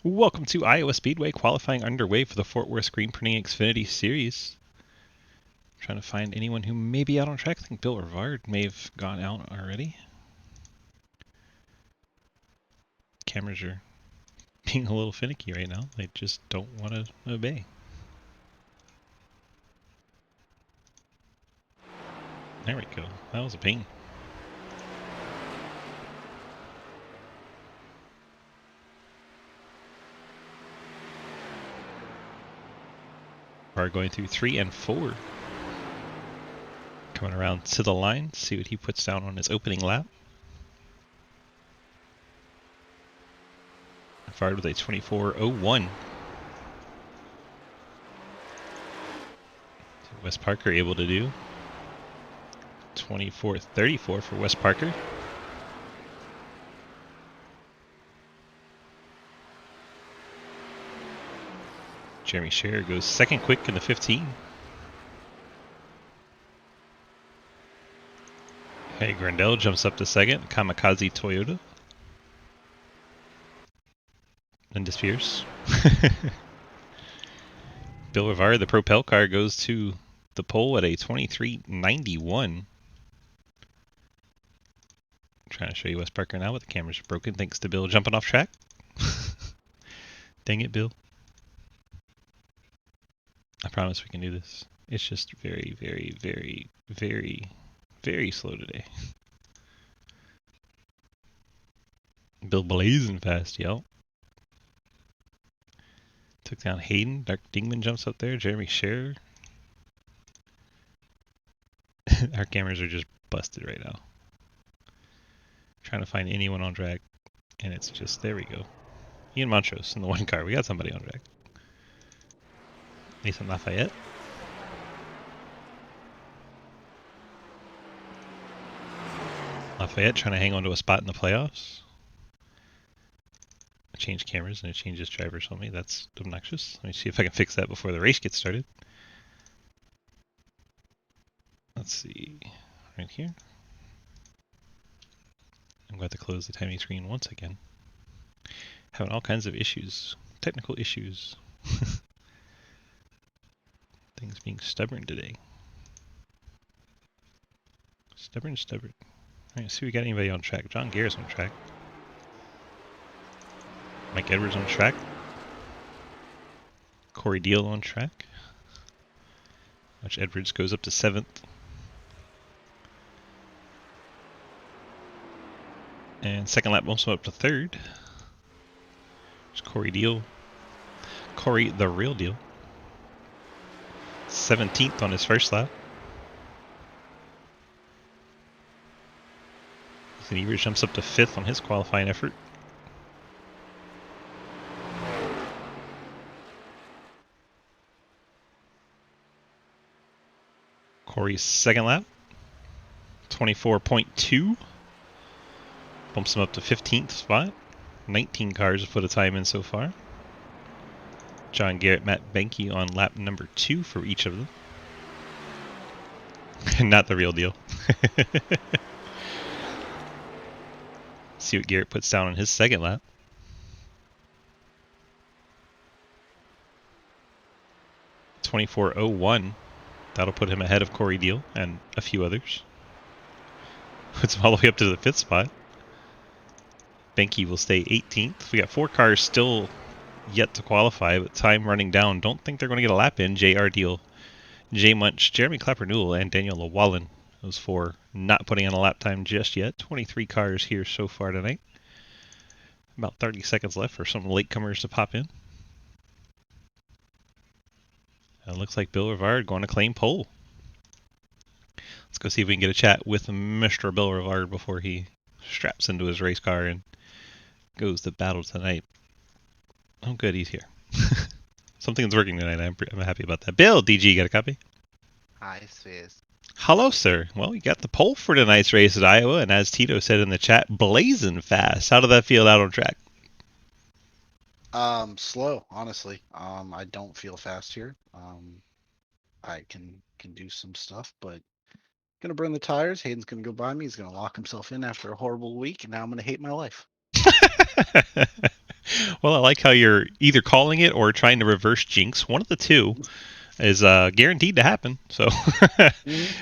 Welcome to Iowa Speedway, qualifying underway for the Fort Worth Screen Printing Xfinity Series. I'm trying to find anyone who may be out on track. I think Bill Rivard may have gone out already. Cameras are being a little finicky right now. They just don't want to obey. There we go. That was a pain. Rivard going through 3 and 4. Coming around to the line, see what he puts down on his opening lap. Rivard with a 24.01. Wes Parker able to do 24.34 for Wes Parker. Jeremy Scherer goes second quick in the 15. Hey, Grandel jumps up to second. Kamikaze Toyota. Then disappears. Bill Rivard, the Propel car, goes to the pole at a 23.91. Trying to show you Wes Parker now, but the cameras are broken thanks to Bill jumping off track. Dang it, Bill. I promise we can do this. It's just very, very, very, very, very slow today. Bill blazing fast, yo. Took down Hayden. Dark Dingman jumps up there. Jeremy Scherer. Our cameras are just busted right now. Trying to find anyone on track, and it's just, there we go. Ian Montrose in the one car. We got somebody on track. Nathan Lafayette. Lafayette trying to hang on to a spot in the playoffs. I changed cameras and it changes drivers on me. That's obnoxious. Let me see if I can fix that before the race gets started. Let's see. Right here. I'm going to close the timing screen once again. Having all kinds of issues. Technical issues. Things being stubborn today. Stubborn. Alright, see if we got anybody on track. John Garrett's on track. Mike Edwards on track. Corey Deal on track. Watch Edwards goes up to 7th. And second lap also up to 3rd. There's Corey Deal. Corey the real deal. 17th on his first lap. Ethan Evers jumps up to 5th on his qualifying effort. Corey's second lap. 24.2. Bumps him up to 15th spot. 19 cars have put a time in so far. John Garrett, Matt Benke on lap number 2 for each of them. Not the real deal. See what Garrett puts down on his second lap. .24.01. That'll put him ahead of Corey Deal and a few others. Puts him all the way up to the 5th spot. Benke will stay 18th. We got 4 cars still yet to qualify, but time running down. Don't think they're going to get a lap in. J.R. Deal, Jay Munch, Jeremy Clapper-Newell, and Daniel Llewellyn. Those 4 not putting in a lap time just yet. 23 cars here so far tonight. About 30 seconds left for some latecomers to pop in. And it looks like Bill Rivard going to claim pole. Let's go see if we can get a chat with Mr. Bill Rivard before he straps into his race car and goes to battle tonight. Oh, good, he's here. Something's working tonight. I'm happy about that. Bill, DG, got a copy? Hi, Fizz. Hello, sir. Well, you got the pole for tonight's race at Iowa, and as Tito said in the chat, blazing fast. How did that feel out on track? Slow, honestly. I don't feel fast here. I can do some stuff, but gonna burn the tires. Hayden's gonna go by me. He's gonna lock himself in after a horrible week, and now I'm gonna hate my life. Well, I like how you're either calling it or trying to reverse jinx. One of the two is guaranteed to happen. So,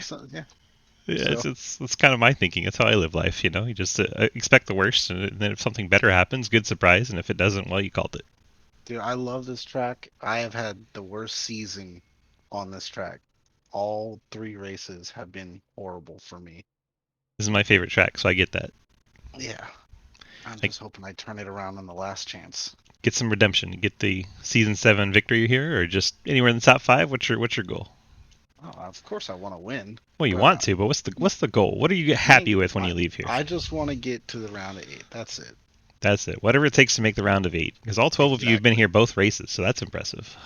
So, yeah. yeah, So, it's kind of my thinking. That's how I live life. You just expect the worst, and then if something better happens, good surprise. And if it doesn't, well, you called it. dude, I love this track. I have had the worst season on this track. All 3 races have been horrible for me. This is my favorite track, so I get that. Yeah. I'm Like, just hoping I turn it around on the last chance. get some redemption. You get the season 7 victory here, or just anywhere in the top 5. What's your goal? Oh, of course I want to win, Well, you but want to, but what's the goal? What are you happy me, with when you leave here? I just want to get to the round of 8. That's it. That's it. Whatever it takes to make the round of 8. Because all 12 of you have been Exactly. here both races, so that's impressive.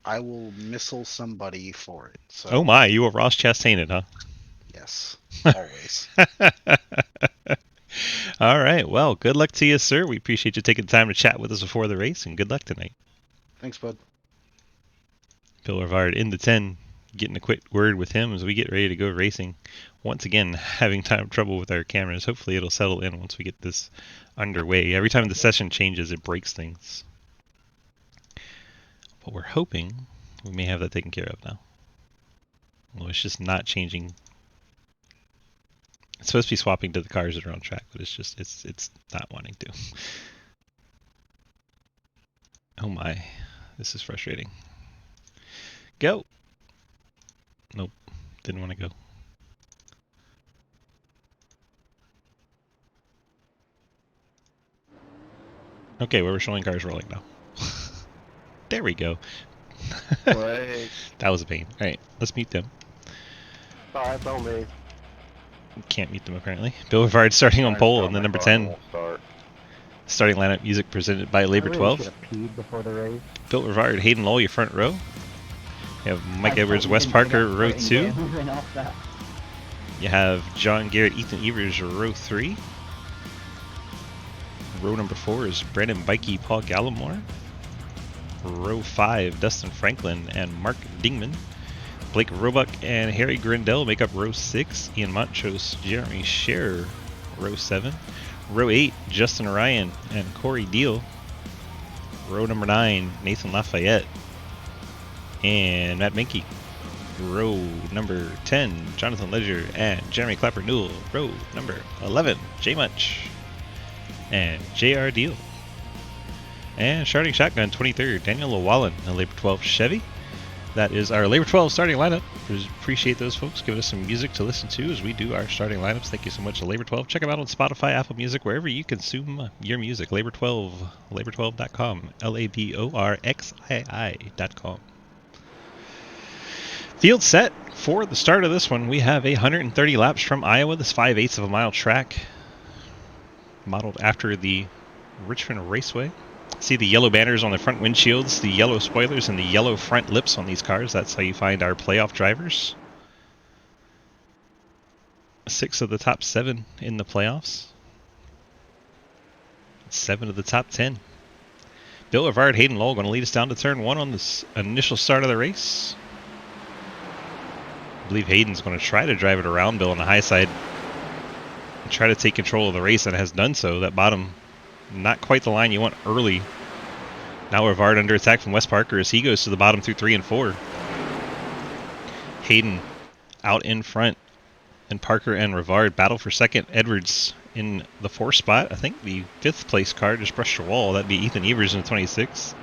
I will missile somebody for it. Oh So, my, you were Ross Chastained, huh? yes, always. All right. Well, good luck to you, sir. We appreciate you taking the time to chat with us before the race, and good luck tonight. Thanks, bud. Bill Rivard in the 10, getting a quick word with him as we get ready to go racing. Once again, having trouble with our cameras. Hopefully, it'll settle in once we get this underway. Every time the session changes, it breaks things. But we're hoping we may have that taken care of now. Well, it's just not changing. It's supposed to be swapping to the cars that are on track, but it's not wanting to. Oh my, this is frustrating. Go. Nope, didn't want to go. Okay, well, we're showing cars rolling now. There we go. Wait. That was a pain. All right, let's mute them. Sorry, it's on me. Can't mute them apparently. Bill Rivard starting on Trying to pole, start and then my number car and it 10 won't start. starting lineup music presented by I Labor really 12. should have peed before the race. Bill Rivard, Hayden Lowell, your front row. You have Mike I Edwards, totally Wes didn't think Parker, about row starting 2. Gambling off that. You have John Garrett, Ethan Evers, row 3. Row number 4 is Brandon Bikey, Paul Gallimore. Row 5, Dustin Franklin and Mark Dingman. Blake Roebuck and Harry Grindell make up row 6. Ian Montrose, Jeremy Scherer, row 7. Row 8, Justin Ryan and Corey Deal. Row number 9, Nathan Lafayette and Matt Menke. Row number 10, Jonathan Ledger and Jeremy Clapper Newell. Row number 11, Jay Munch and J.R. Deal. And starting shotgun, 23rd, Daniel Llewellyn, a Labor 12 Chevy. That is our Labor 12 starting lineup. Appreciate those folks giving us some music to listen to as we do our starting lineups. Thank you so much to Labor 12. Check them out on Spotify, Apple Music, wherever you consume your music. Labor 12, labor12.com, LABORXII.com. Field set for the start of this one. We have 130 laps from Iowa. This 5/8 of a mile track, modeled after the Richmond Raceway. See the yellow banners on the front windshields, the yellow spoilers, and the yellow front lips on these cars. That's how you find our playoff drivers. 6 of the top 7 in the playoffs. 7 of the top 10. Bill Rivard, Hayden Lowell going to lead us down to turn 1 on this initial start of the race. I believe Hayden's going to try to drive it around Bill on the high side and try to take control of the race, and has done so. That bottom, not quite the line you want early. Now Rivard under attack from Wes Parker as he goes to the bottom through 3 and 4. Hayden out in front, and Parker and Rivard battle for second. Edwards in the 4th spot. I think the 5th place car just brushed the wall. That'd be Ethan Evers in the 26.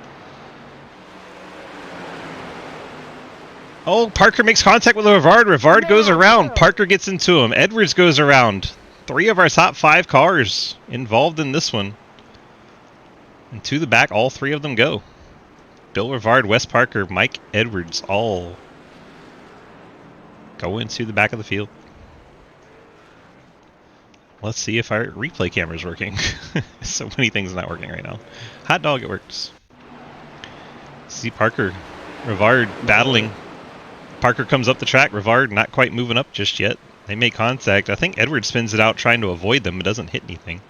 Oh, Parker makes contact with Rivard. Rivard goes around. Parker gets into him. Edwards goes around. 3 of our top 5 cars involved in this one. And to the back, all 3 of them go. Bill Rivard, Wes Parker, Mike Edwards, all go into the back of the field. Let's see if our replay camera is working. So many things not working right now. Hot dog, it works. See Parker, Rivard battling. Parker comes up the track. Rivard not quite moving up just yet. They make contact. I think Edwards spins it out trying to avoid them, but doesn't hit anything.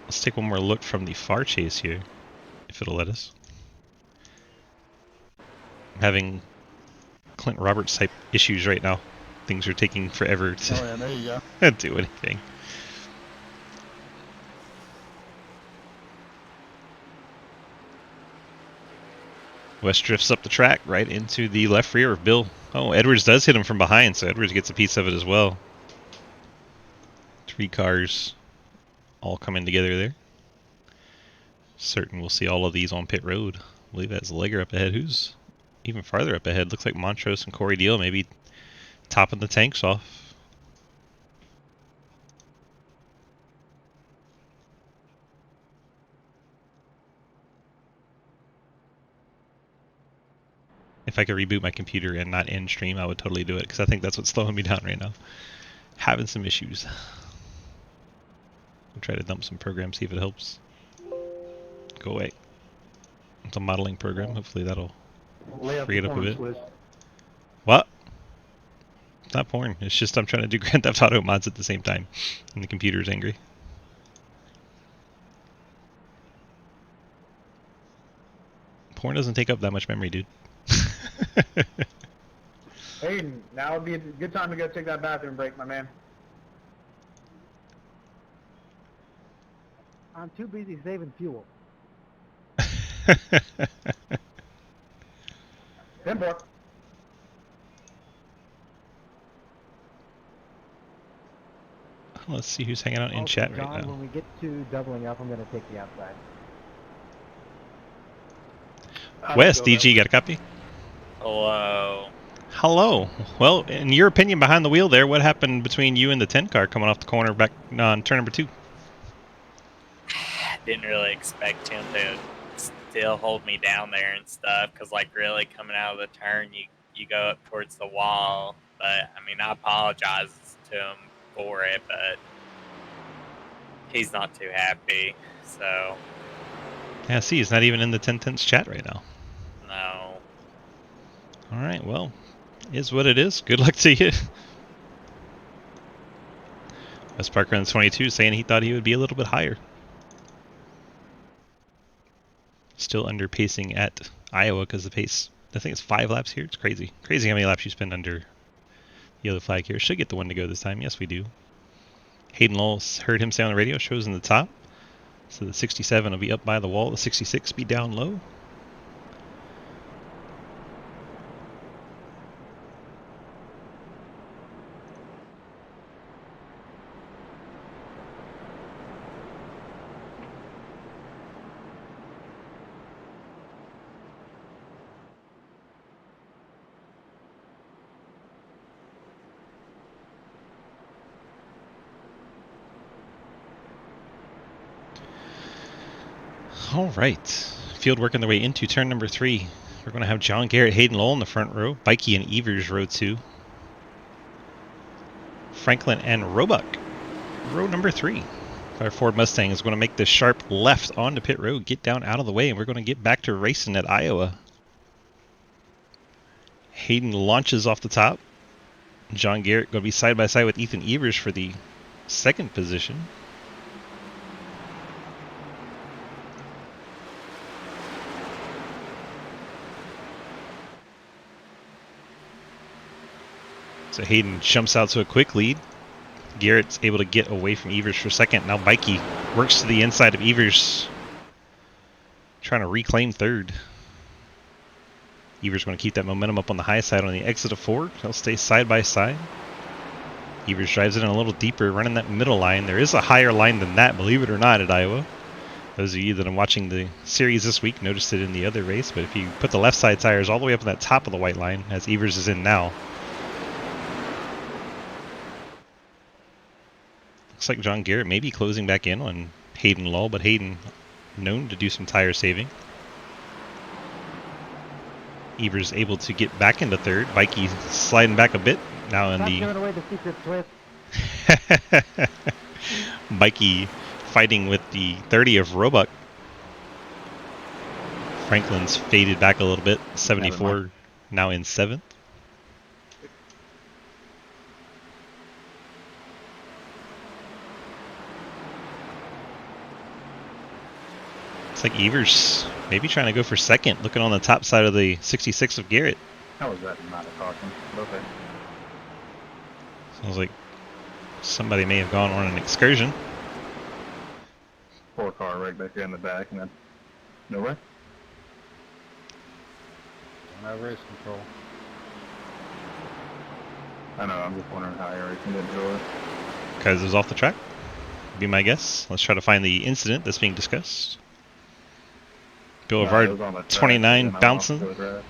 Let's take one more look from the far chase here, if it'll let us. I'm having Clint Roberts type issues right now. Things are taking forever to Oh yeah, there you go. do anything. West drifts up the track right into the left rear of Bill. Oh, Edwards does hit him from behind, so Edwards gets a piece of it as well. 3 cars all coming together there. Certain we'll see all of these on pit road. I believe that's Legger up ahead. Who's even farther up ahead? Looks like Montrose and Corey Deal maybe topping the tanks off. If I could reboot my computer and not end stream, I would totally do it, because I think that's what's slowing me down right now. Having some issues. I'll try to dump some programs, see if it helps. Go away. It's a modeling program. Hopefully that'll free it up a bit. What? It's not porn. It's just I'm trying to do Grand Theft Auto mods at the same time, and the computer's angry. Porn doesn't take up that much memory, dude. Hayden, now would be a good time to go take that bathroom break, my man. I'm too busy saving fuel. Pembroke. Let's see who's hanging out in Also, chat John, right now. when we get to doubling up, I'm going to take the outside. Wes, DG, got a copy? Hello. Hello. Well, in your opinion, behind the wheel there, what happened between you and the 10 car coming off the corner back on turn number 2? Didn't really expect him to still hold me down there and stuff, because like really coming out of the turn, you go up towards the wall. But I mean, I apologize to him for it, but he's not too happy. So Yeah, see, he's not even in the 1010's chat right now. no. All right, well, is what it is. Good luck to you. Wes Parker on 22 saying he thought he would be a little bit higher. Still under pacing at Iowa because the pace, I think it's 5 laps here. It's crazy. Crazy how many laps you spend under the yellow flag here. Should get the one to go this time. Yes, we do. Hayden Lowell heard him say on the radio, shows in the top. So the 67 will be up by the wall. The 66 be down low. All right, field working their way into turn number 3. We're going to have John Garrett, Hayden Lowell in the front row, Bikey and Evers row 2, Franklin and Roebuck row number 3. Our Ford Mustang is going to make the sharp left onto pit road, get down out of the way, and we're going to get back to racing at Iowa. Hayden launches off the top. John Garrett going to be side by side with Ethan Evers for the second position. So Hayden jumps out to a quick lead. Garrett's able to get away from Evers for second. Now Bikey works to the inside of Evers, trying to reclaim third. Evers going to keep that momentum up on the high side on the exit of 4. They'll stay side by side. Evers drives it in a little deeper, running that middle line. There is a higher line than that, believe it or not, at Iowa. Those of you that are watching the series this week noticed it in the other race, but if you put the left side tires all the way up on that top of the white line, as Evers is in now, looks like John Garrett may be closing back in on Hayden Lowell, but Hayden known to do some tire saving. Evers able to get back into third. Bikey sliding back a bit. Now in Stop the giving away the secret twist. Bikey fighting with the 30 of Roebuck. Franklin's faded back a little bit. 74 now in 7th. Looks like Evers maybe trying to go for second, looking on the top side of the 66 of Garrett. How was that not a caution? Okay. Sounds like somebody may have gone on an excursion. 4 car right back there in the back, and then no way. I have race control. I know, I'm just wondering how Erickson didn't do it. Because it was off the track. Be my guess. Let's try to find the incident that's being discussed. Boulevard it was on the track, 29 then I went off bouncing. to the grass.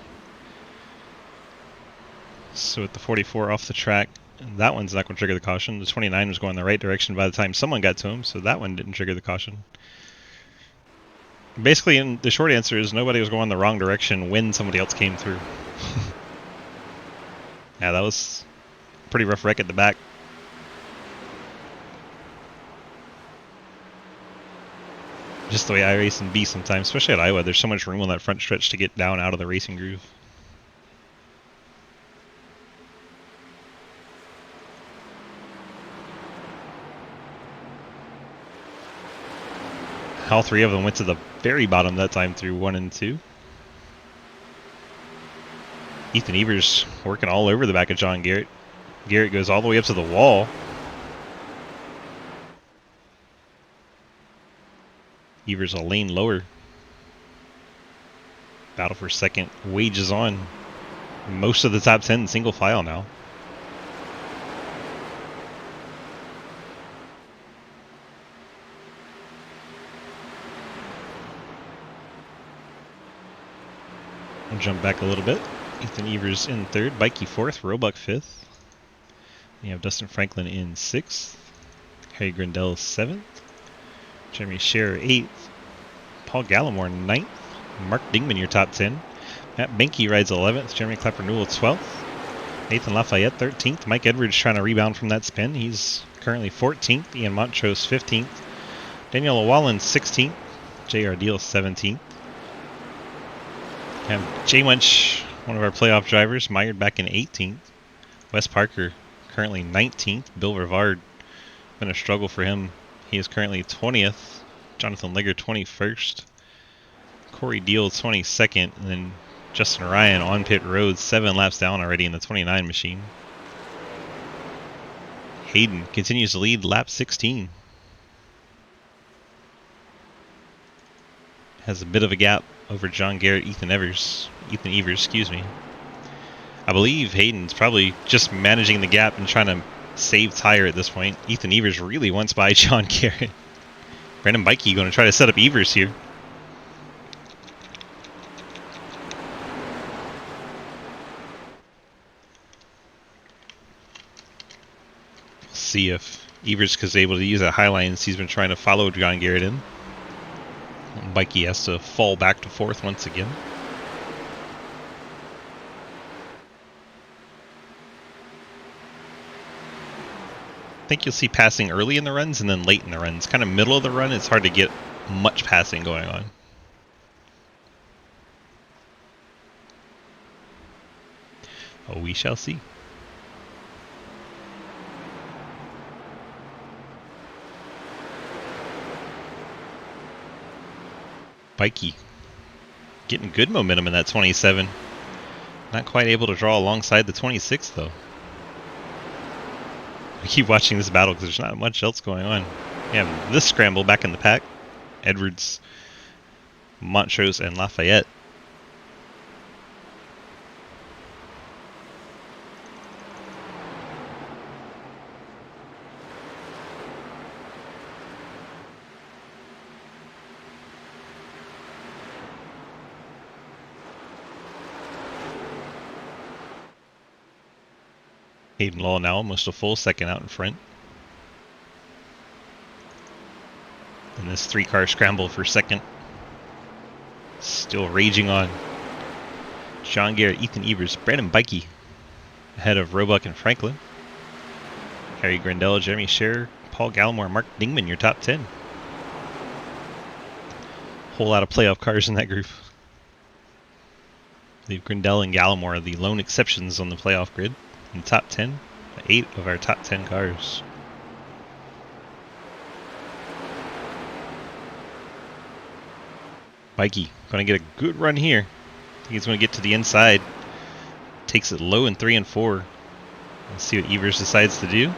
So with the 44 off the track, that one's not going to trigger the caution. The 29 was going the right direction by the time someone got to him, so that one didn't trigger the caution. Basically, the short answer is nobody was going the wrong direction when somebody else came through. Yeah, that was a pretty rough wreck at the back. Just the way I race and be sometimes, especially at Iowa, there's so much room on that front stretch to get down out of the racing groove. All three of them went to the very bottom that time through 1 and 2. Ethan Evers working all over the back of John Garrett. Garrett goes all the way up to the wall. Evers a lane lower. Battle for second wages on. Most of the top 10 single file now. I'll jump back a little bit. Ethan Evers in third, Bikey fourth, Roebuck fifth. You have Dustin Franklin in sixth, Harry Grindell seventh, Jeremy Scherer eighth, Paul Gallimore ninth, Mark Dingman your top 10. Matt Benke rides 11th, Jeremy Clapper-Newell 12th, Nathan Lafayette 13th, Mike Edwards trying to rebound from that spin. He's currently 14th, Ian Montrose 15th, Daniel Wallen 16th, J.R. Deal 17th. Have Jay Munch, one of our playoff drivers, mired back in 18th. Wes Parker currently 19th. Bill Rivard, been a struggle for him. He is currently 20th. Jonathan Legger 21st. Corey Deal 22nd. And then Justin Ryan on pit road, 7 laps down already in the 29 machine. Hayden continues to lead lap 16. Has a bit of a gap over John Garrett, Ethan Evers, excuse me. I believe Hayden's probably just managing the gap and trying to save tire at this point. Ethan Evers really wants by John Garrett. Brandon Bikey going to try to set up Evers here. See if Evers is able to use that high line he's been trying to follow John Garrett in. Bikey has to fall back to fourth once again. I think you'll see passing early in the runs and then late in the runs. Kind of middle of the run, it's hard to get much passing going on. Oh, we shall see. Bikey getting good momentum in that 27. Not quite able to draw alongside the 26 though. I keep watching this battle because there's not much else going on. We have this scramble back in the pack. Edwards, Montrose, and Lafayette. Hayden Law now almost a full second out in front. And this 3-car scramble for second. Still raging on. John Garrett, Ethan Evers, Brandon Bikey ahead of Roebuck and Franklin. Harry Grindell, Jeremy Scherer, Paul Gallimore, Mark Dingman, your top 10. Whole lot of playoff cars in that group. The Grindell and Gallimore are the lone exceptions on the playoff grid. In the top 10, 8 of our top 10 cars. Bikey going to get a good run here. I think he's going to get to the inside. Takes it low in 3 and 4. Let's see what Evers decides to do.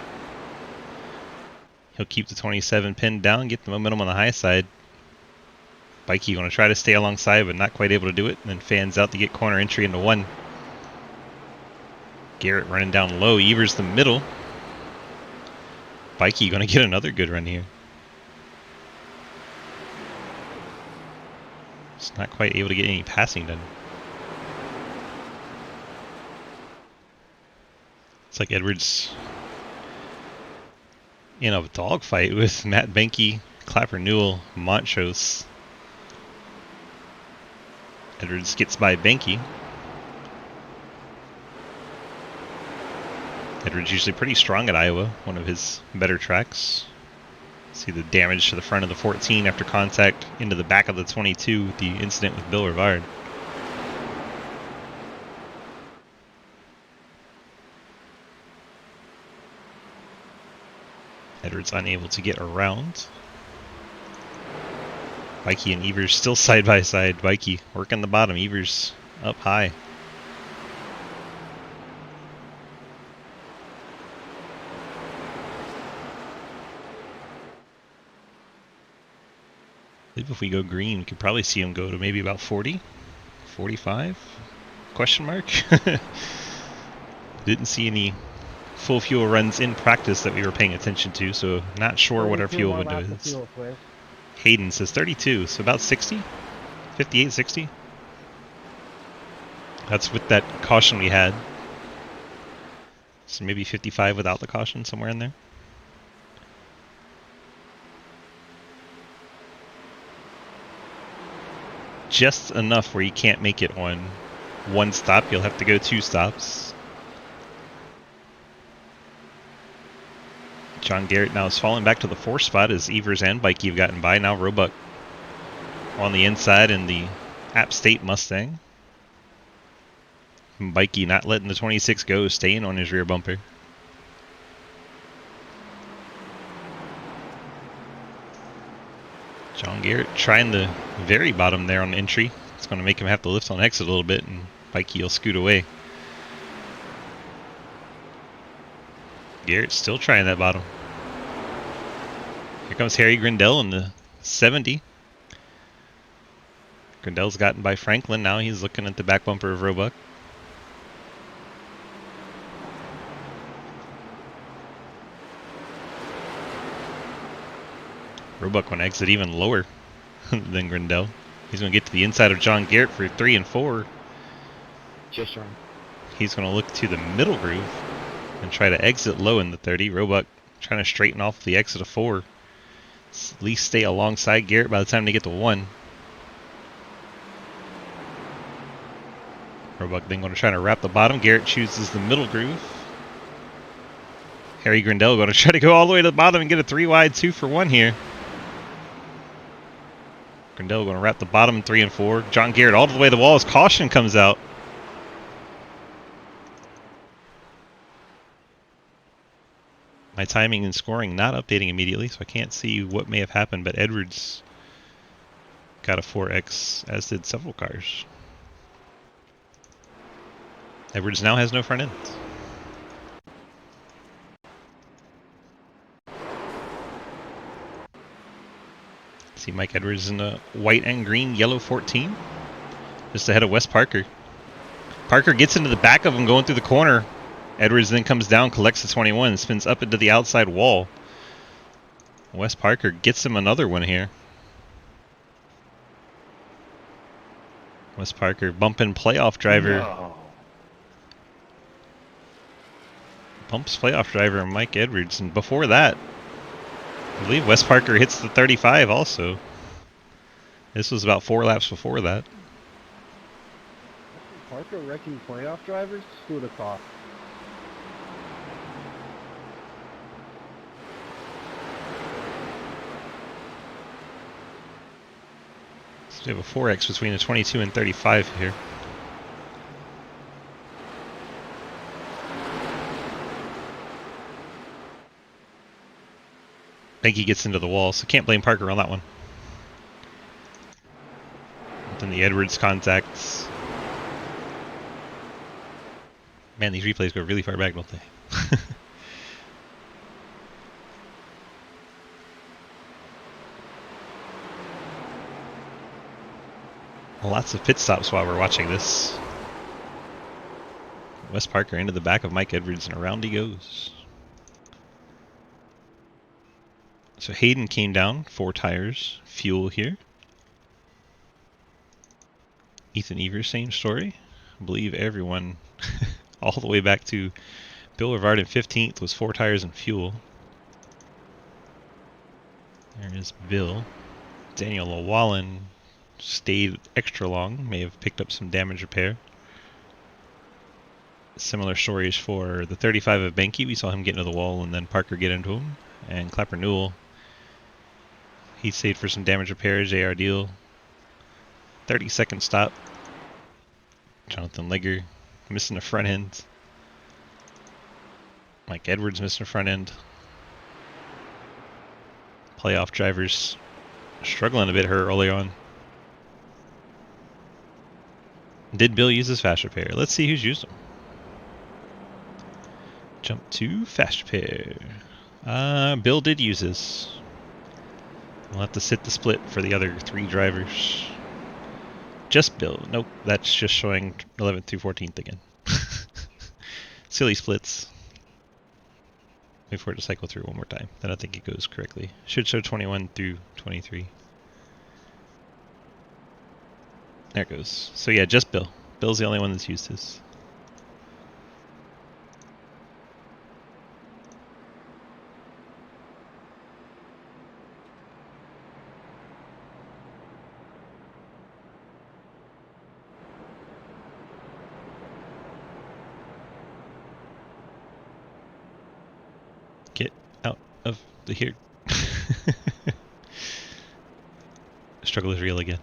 He'll keep the 27 pinned down, get the momentum on the high side. Bikey going to try to stay alongside, but not quite able to do it. And then fans out to get corner entry into 1. Garrett running down low. Evers the middle. Bikey going to get another good run here. Just not quite able to get any passing done. It's like Edwards in a dogfight with Matt Benke, Clapper Newell, Montrose. Edwards gets by Benke. Edwards usually pretty strong at Iowa, one of his better tracks. See the damage to the front of the 14 after contact into the back of the 22 with the incident with Bill Rivard. Edwards unable to get around. Bikey and Evers still side by side. Bikey working the bottom, Evers up high. I believe if we go green, we could probably see him go to maybe about 40, 45? Question mark? Didn't see any full fuel runs in practice that we were paying attention to, so not sure what our 32 fuel more window laps of is. fuel, Swiss. Hayden says 32, so about 60? 58, 60? That's with that caution we had. So maybe 55 without the caution, somewhere in there. Just enough where you can't make it on 1 stop. You'll have to go 2 stops. John Garrett now is falling back to the 4th spot as Evers and Bikey have gotten by. Now Roebuck on the inside in the App State Mustang. And Bikey not letting the 26 go, staying on his rear bumper. John Garrett trying the very bottom there on entry. It's going to make him have to lift on exit a little bit, and Bikey will scoot away. Garrett still trying that bottom. Here comes Harry Grindell in the 70. Grindell's gotten by Franklin. Now he's looking at the back bumper of Roebuck. Roebuck going to exit even lower than Grindell. He's going to get to the inside of John Garrett for 3 and 4. Just wrong. He's going to look to the middle groove and try to exit low in the 30. Roebuck trying to straighten off the exit of 4. At least stay alongside Garrett by the time they get to 1. Roebuck then going to try to wrap the bottom. Garrett chooses the middle groove. Harry Grindell going to try to go all the way to the bottom and get a 3 wide 2 for 1 here. Grindell going to wrap the bottom 3 and 4. John Garrett all the way to the wall as caution comes out. My timing and scoring not updating immediately, so I can't see what may have happened, but Edwards got a 4X, as did several cars. Edwards now has no front end. See Mike Edwards in the white and green yellow 14, just ahead of Wes Parker. Parker gets into the back of him going through the corner. Edwards then comes down, collects the 21, and spins up into the outside wall. Wes Parker gets him another one here. Wes Parker bumping playoff driver. No. Bumps playoff driver Mike Edwards. And before that, I believe Wes Parker hits the 35 also. This was about 4 laps before that. Parker wrecking playoff drivers? Who would have thought? So we have a 4X between the 22 and 35 here. I think he gets into the wall, so can't blame Parker on that one. But then the Edwards contacts. Man, these replays go really far back, don't they? Lots of pit stops while we're watching this. Wes Parker into the back of Mike Edwards, and around he goes. So Hayden came down, 4 tires, fuel here. Ethan Evers, same story. I believe everyone, all the way back to Bill Rivard in 15th, was 4 tires and fuel. There is Bill. Daniel Llewellyn stayed extra long, may have picked up some damage repair. Similar stories for the 35 of Benke. We saw him get into the wall and then Parker get into him. And Clapper Newell, he stayed for some damage repair. JR Deal, 32nd stop. Jonathan Legger missing the front end. Mike Edwards missing the front end. Playoff drivers struggling a bit here early on. Did Bill use his fast repair? Let's see who's used them. Jump to fast repair. Bill did use his. We'll have to sit the split for the other 3 drivers. Just Bill. Nope, that's just showing 11th through 14th again. Silly splits. Wait for it to cycle through one more time. Then I think it goes correctly. Should show 21 through 23. There it goes. So yeah, just Bill. Bill's the only one that's used his. Get out of the here. Struggle is real again.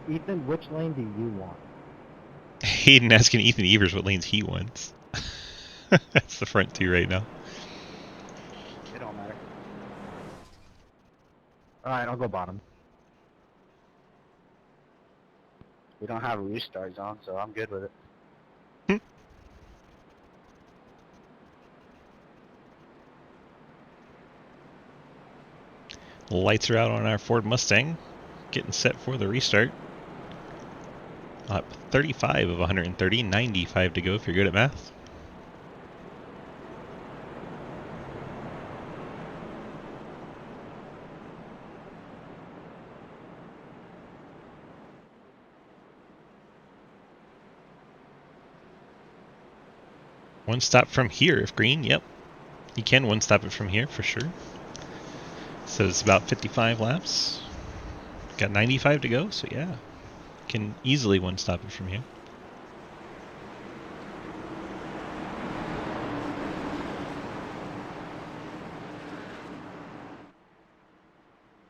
Ethan, which lane do you want? Hayden asking Ethan Evers what lanes he wants. That's the front 2 right now. It don't matter. Alright, I'll go bottom. We don't have a restart zone, so I'm good with it. Lights are out on our Ford Mustang. Getting set for the restart. Lap 35 of 130, 95 to go if you're good at math. One stop from here if green, yep. You can one stop it from here for sure. So it's about 55 laps. Got 95 to go, so yeah. Can easily one stop it from here.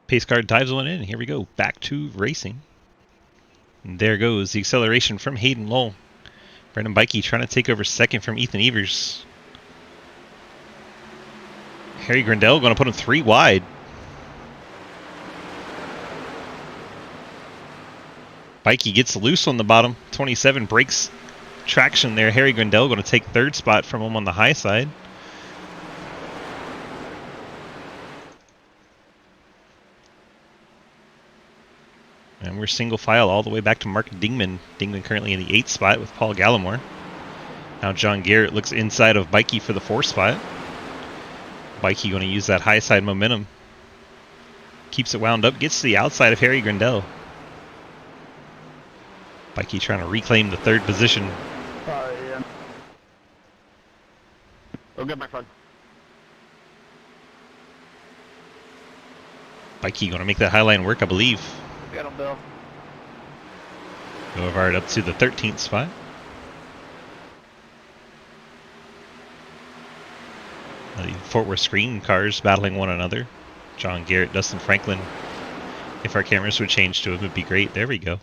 Pace car dives one in. Here we go. Back to racing. And there goes the acceleration from Hayden Lowell. Brendan Bikey trying to take over second from Ethan Evers. Harry Grindell going to put him 3 wide. Bikey gets loose on the bottom. 27 breaks traction there. Harry Grindell going to take 3rd spot from him on the high side. And we're single file all the way back to Mark Dingman. Dingman currently in the 8th spot with Paul Gallimore. Now John Garrett looks inside of Bikey for the 4th spot. Bikey going to use that high side momentum. Keeps it wound up. Gets to the outside of Harry Grindell. Bikey trying to reclaim the 3rd position. Yeah. Go get my friend. Bikey going to make that high line work, I believe. Get him, Bill. Boulevard up to the 13th spot. The Fort Worth screen cars battling one another. John Garrett, Dustin Franklin. If our cameras would change to him, it'd be great. There we go.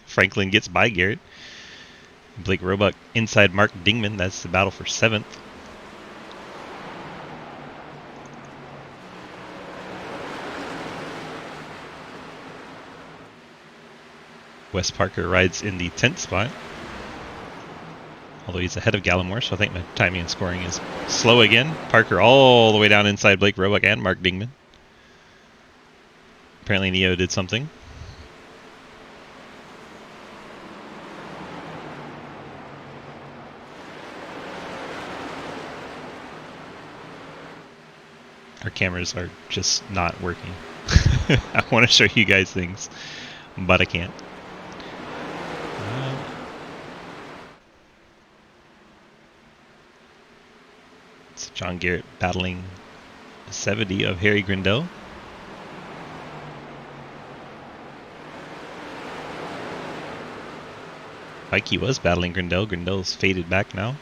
Franklin gets by Garrett. Blake Roebuck inside Mark Dingman. That's the battle for 7th. Wes Parker rides in the 10th spot. Although he's ahead of Gallimore, so I think my timing and scoring is slow again. Parker all the way down inside Blake Roebuck and Mark Dingman. Apparently Neo did something. Our cameras are just not working. I want to show you guys things, but I can't. It's John Garrett battling 70 of Harry Grindel. Mikey was battling Grindel. Grindel's faded back now.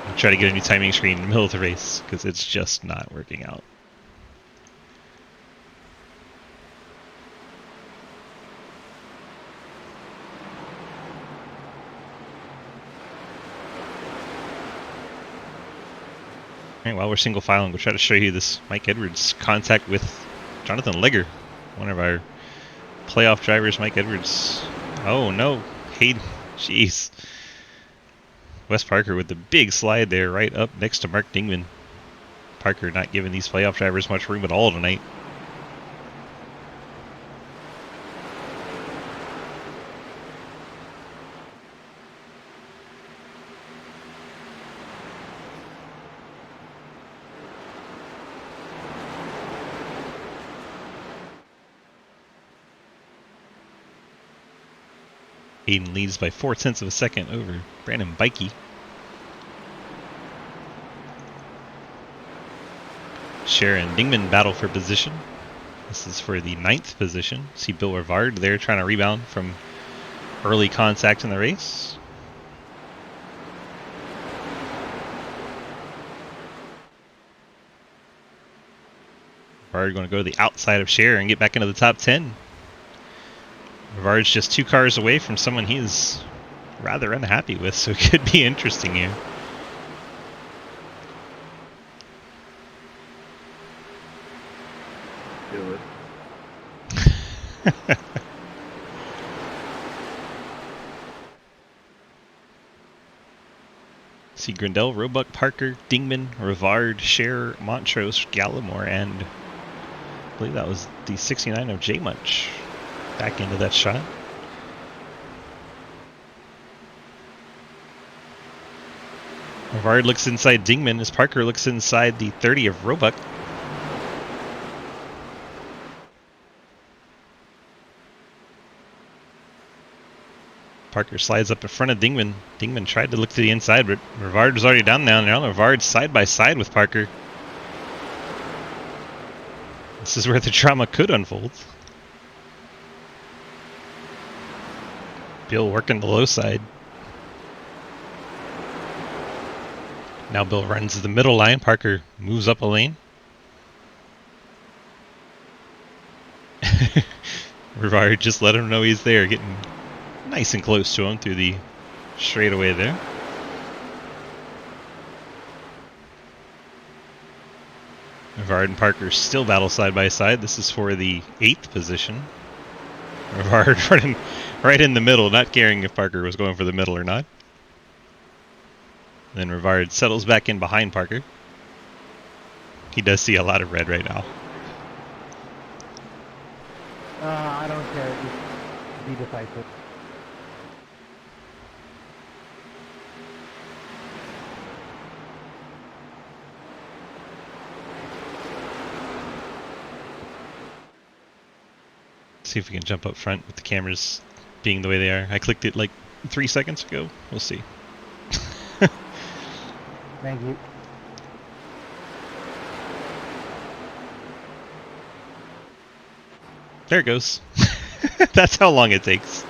I'll try to get a new timing screen in the middle of the race because it's just not working out. Alright, while we're single filing, we'll try to show you this Mike Edwards contact with Jonathan Legger, one of our playoff drivers. Mike Edwards. Oh no, Hayden, jeez. Wes Parker with the big slide there right up next to Mark Dingman. Parker not giving these playoff drivers much room at all tonight. Hayden leads by 0.4 of a second over Brandon Bikey. Sharon Dingman battle for position. This is for the 9th position. See Bill Rivard there trying to rebound from early contact in the race. Rivard going to go to the outside of Cher and get back into the top 10. Rivard's just 2 cars away from someone he is rather unhappy with, so it could be interesting here. Do it. See Grindel, Roebuck, Parker, Dingman, Rivard, Cher, Montrose, Gallimore, and I believe that was the 69 of J Munch back into that shot. Rivard looks inside Dingman as Parker looks inside the 30 of Roebuck. Parker slides up in front of Dingman. Dingman tried to look to the inside, but Rivard was already down there. Now Rivard's side by side with Parker. This is where the drama could unfold. Bill working the low side. Now Bill runs the middle line. Parker moves up a lane. Rivard just let him know he's there, getting nice and close to him through the straightaway there. Rivard and Parker still battle side by side. This is for the 8th position. Rivard running right in the middle, not caring if Parker was going for the middle or not. Then Rivard settles back in behind Parker. He does see a lot of red right now. I don't care. Just be decisive. See if we can jump up front with the cameras being the way they are. I clicked it like 3 seconds ago. We'll see. Thank you. There it goes. That's how long it takes.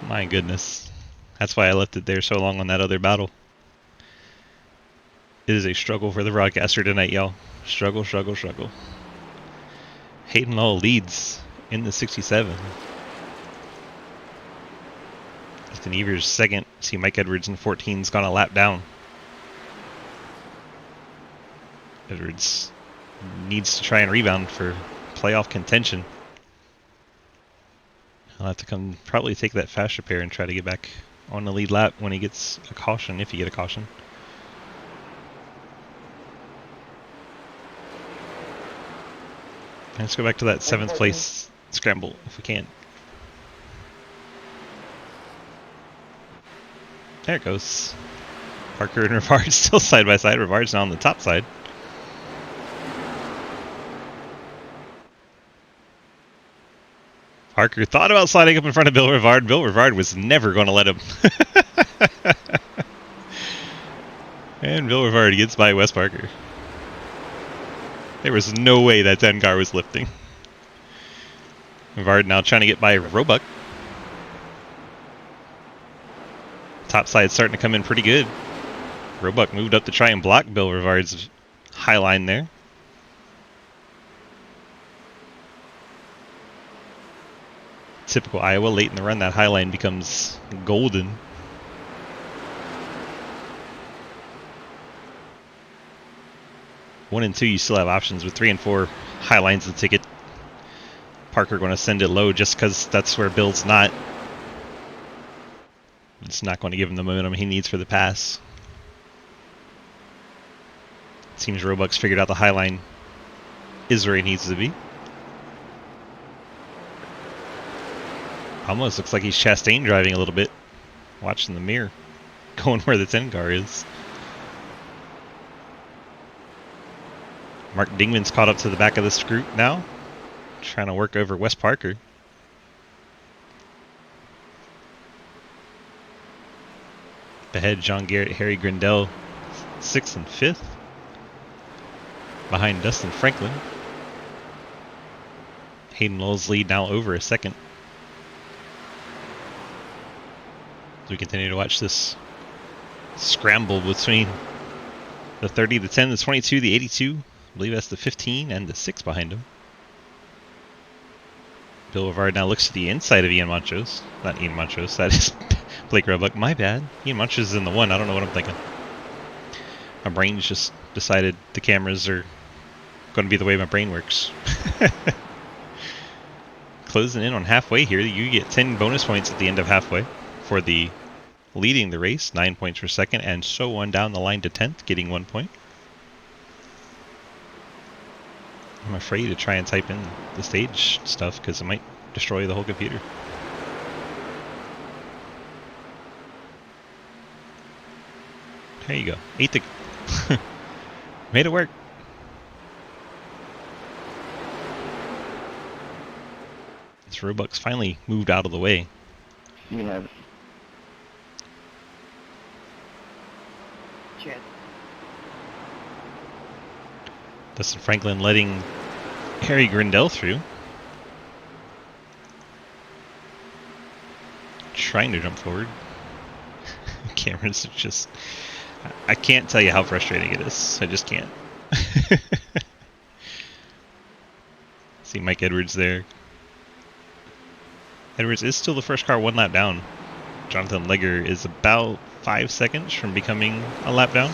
My goodness. That's why I left it there so long on that other battle. It is a struggle for the broadcaster tonight, y'all. Struggle, struggle, struggle. Hayden Lowell leads in the 67. Ethan Evers second. See Mike Edwards in 14's gone a lap down. Edwards needs to try and rebound for playoff contention. I'll have to come probably take that fast repair and try to get back on the lead lap when he gets a caution, if you get a caution. Let's go back to that 7th place scramble if we can. There it goes. Parker and Rivard still side by side. Rivard's now on the top side. Parker thought about sliding up in front of Bill Rivard. Bill Rivard was never going to let him. And Bill Rivard gets by Wes Parker. There was no way that 10 car was lifting. Rivard now trying to get by Roebuck. Top side starting to come in pretty good. Roebuck moved up to try and block Bill Rivard's high line there. Typical Iowa, late in the run, that high line becomes golden. One and two, you still have options. With 3 and 4, high lines the ticket. Parker going to send it low just because that's where Bill's not. It's not going to give him the momentum he needs for the pass. It seems Roebuck's figured out the high line is where he needs to be. Almost looks like he's Chastain driving a little bit. Watching the mirror. Going where the 10 car is. Mark Dingman's caught up to the back of this group now. Trying to work over Wes Parker. Ahead, John Garrett, Harry Grindell, 6th and 5th. Behind Dustin Franklin. Hayden Lowell's lead now over a second. As we continue to watch this scramble between the 30, the 10, the 22, the 82. I believe that's the 15 and the 6 behind him. Bill Rivard now looks to the inside of Ian Montrose. Not Ian Montrose, that is Blake Roebuck. My bad. Ian Montrose is in the 1. I don't know what I'm thinking. My brain's just decided the cameras are going to be the way my brain works. Closing in on halfway here. You get 10 bonus points at the end of halfway for the leading the race, 9 points per second, and so on down the line to 10th, getting 1 point. I'm afraid to try and type in the stage stuff because it might destroy the whole computer. There you go. 8th. Made it work. This Roebuck's finally moved out of the way. You have it. Dustin Franklin letting Harry Grindell through. Trying to jump forward. Cameras are just... I can't tell you how frustrating it is. I just can't. See Mike Edwards there. Edwards is still the first car 1 lap down. Jonathan Legger is about 5 seconds from becoming a lap down.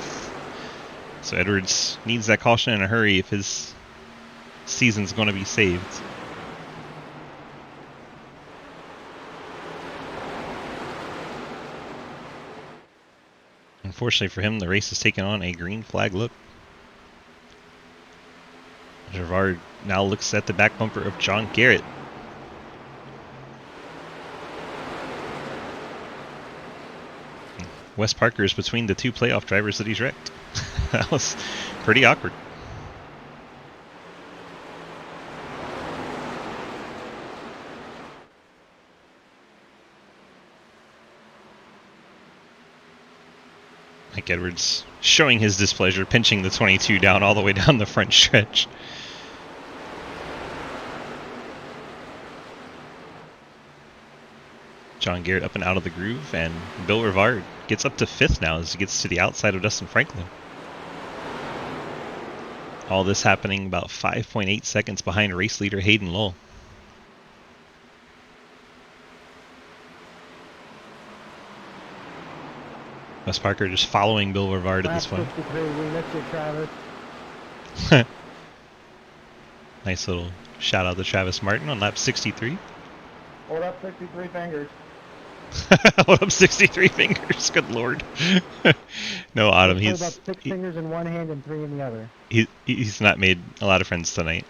So Edwards needs that caution in a hurry if his season's going to be saved. Unfortunately for him, the race has taken on a green flag look. Gervard now looks at the back bumper of John Garrett. Wes Parker is between the 2 playoff drivers that he's wrecked. That was pretty awkward. Mike Edwards showing his displeasure, pinching the 22 down all the way down the front stretch. John Garrett up and out of the groove, and Bill Rivard gets up to 5th now as he gets to the outside of Dustin Franklin. All this happening about 5.8 seconds behind race leader Hayden Lowell. Wes Parker just following Bill Rivard at this point. Nice little shout out to Travis Martin on lap 63. Hold up 63 fingers. Hold up 63 fingers. Good lord. No, Autumn. Just hold up 6 fingers in one hand and 3 in the other. He's not made a lot of friends tonight.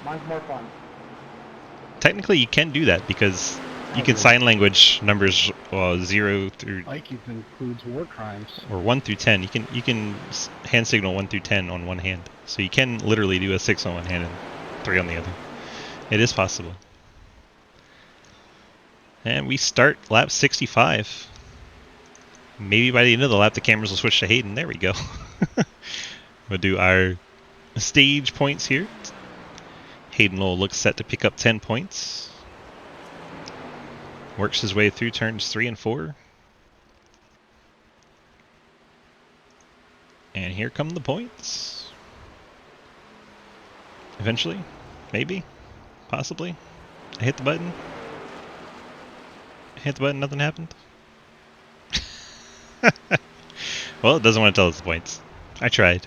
Mine's more fun. Technically, you can do that because you I can agree. sign language numbers 0 through Like it includes war crimes. or 1 through 10. You can hand signal 1 through 10 on one hand, so you can literally do a 6 on one hand and 3 on the other. It is possible. And we start lap 65. Maybe by the end of the lap, the cameras will switch to Hayden. There we go. We'll do our stage points here. Hayden Lowell looks set to pick up 10 points. Works his way through turns 3 and 4. And here come the points. Eventually. Maybe. Possibly. I hit the button. I hit the button, nothing happened. Well, it doesn't want to tell us the points. I tried.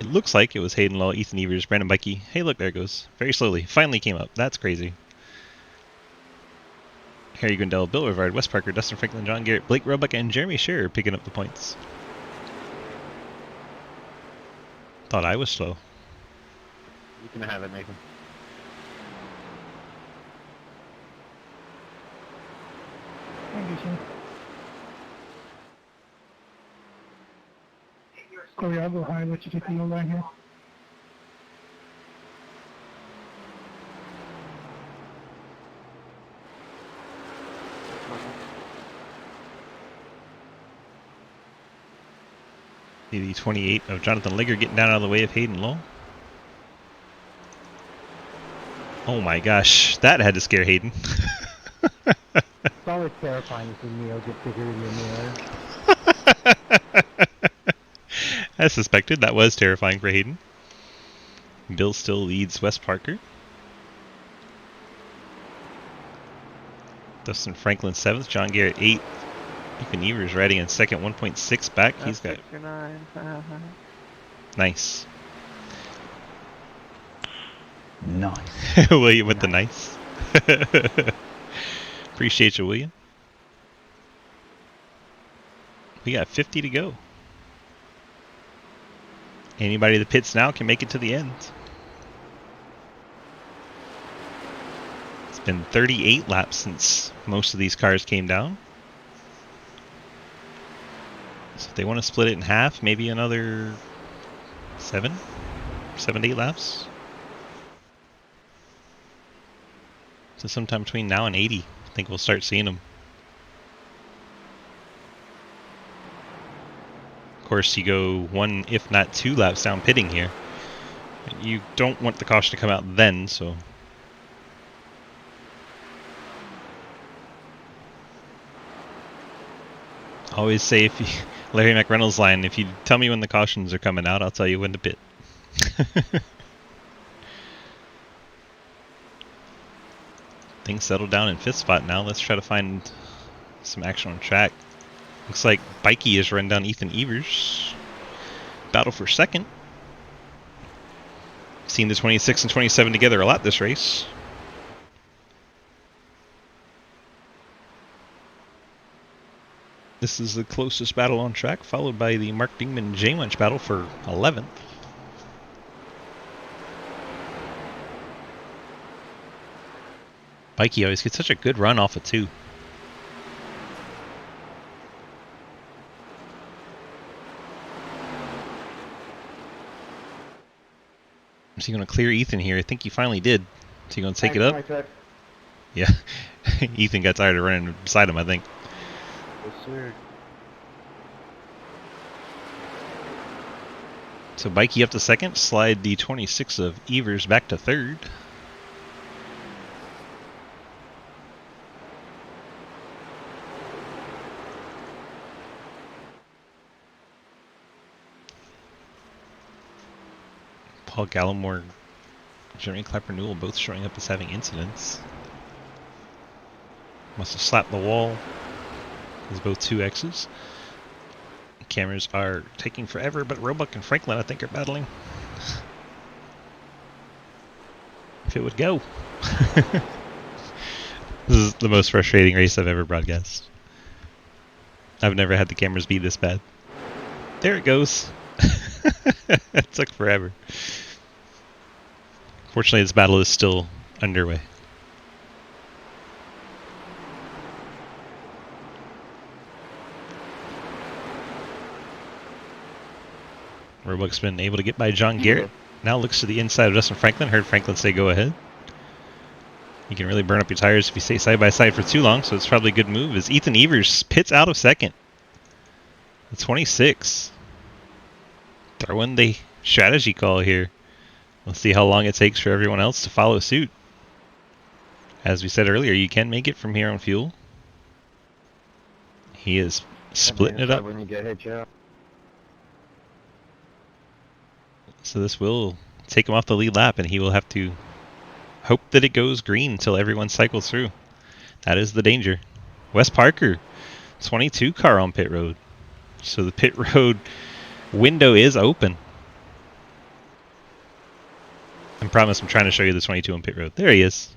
It looks like it was Hayden Law, Ethan Evers, Brandon Bikey. Hey, look, there it goes. Very slowly. Finally came up. That's crazy. Harry Grindell, Bill Rivard, Wes Parker, Dustin Franklin, John Garrett, Blake Roebuck, and Jeremy Scherer picking up the points. Thought I was slow. You can have it, Nathan. Thank you, Shane. Corey, I'll go high and let you take the low line here. The 28 of Jonathan Ligger getting down out of the way of Hayden Law. Oh my gosh, that had to scare Hayden. It's always terrifying to see Neo get bigger in the mirror. As suspected, that was terrifying for Hayden. Bill still leads Wes Parker. Dustin Franklin 7th, John Garrett 8th. Ethan Evers riding in second, 1.6 back. He's got 69. nice. Nice. William with the nice. Appreciate you, William. We got 50 to go. Anybody that pits now can make it to the end. It's been 38 laps since most of these cars came down. So if they want to split it in half, maybe another 7 to 8 laps. So sometime between now and 80, I think we'll start seeing them. Of course, you go 1, if not 2 laps down pitting here. You don't want the caution to come out then, so... Always say, if you, Larry McReynolds' line, if you tell me when the cautions are coming out, I'll tell you when to pit. Things settle down in 5th spot now. Let's try to find some action on track. Looks like Bikey has run down Ethan Evers. Battle for 2nd. Seen the 26 and 27 together a lot this race. This is the closest battle on track, followed by the Mark Dingman J Munch battle for 11th. Bikey always gets such a good run off of 2. Is he going to clear Ethan here? I think he finally did. Is he going to take it up? 26. Yeah. Ethan got tired of running beside him, I think. Yes, sir. So Bikey up to 2nd, slide the 26 of Evers back to 3rd. Paul Gallimore, Jeremy Clapper Newell both showing up as having incidents. Must have slapped the wall. There's both 2Xs. Cameras are taking forever, but Roebuck and Franklin, I think, are battling. if it would go. This is the most frustrating race I've ever broadcast. I've never had the cameras be this bad. There it goes. It took forever. Fortunately, this battle is still underway. Roebuck's been able to get by John Garrett. Now looks to the inside of Justin Franklin. Heard Franklin say go ahead. You can really burn up your tires if you stay side by side for too long, so it's probably a good move. As Ethan Evers pits out of second. The 26. Throwing the strategy call here. We'll see how long it takes for everyone else to follow suit. As we said earlier, you can make it from here on fuel. He is splitting it up. When you get hit, yeah. So this will take him off the lead lap, and he will have to hope that it goes green until everyone cycles through. That is the danger. Wes Parker, 22 car on pit road. So the pit road window is open. I promise I'm trying to show you the 22 on pit road. There he is.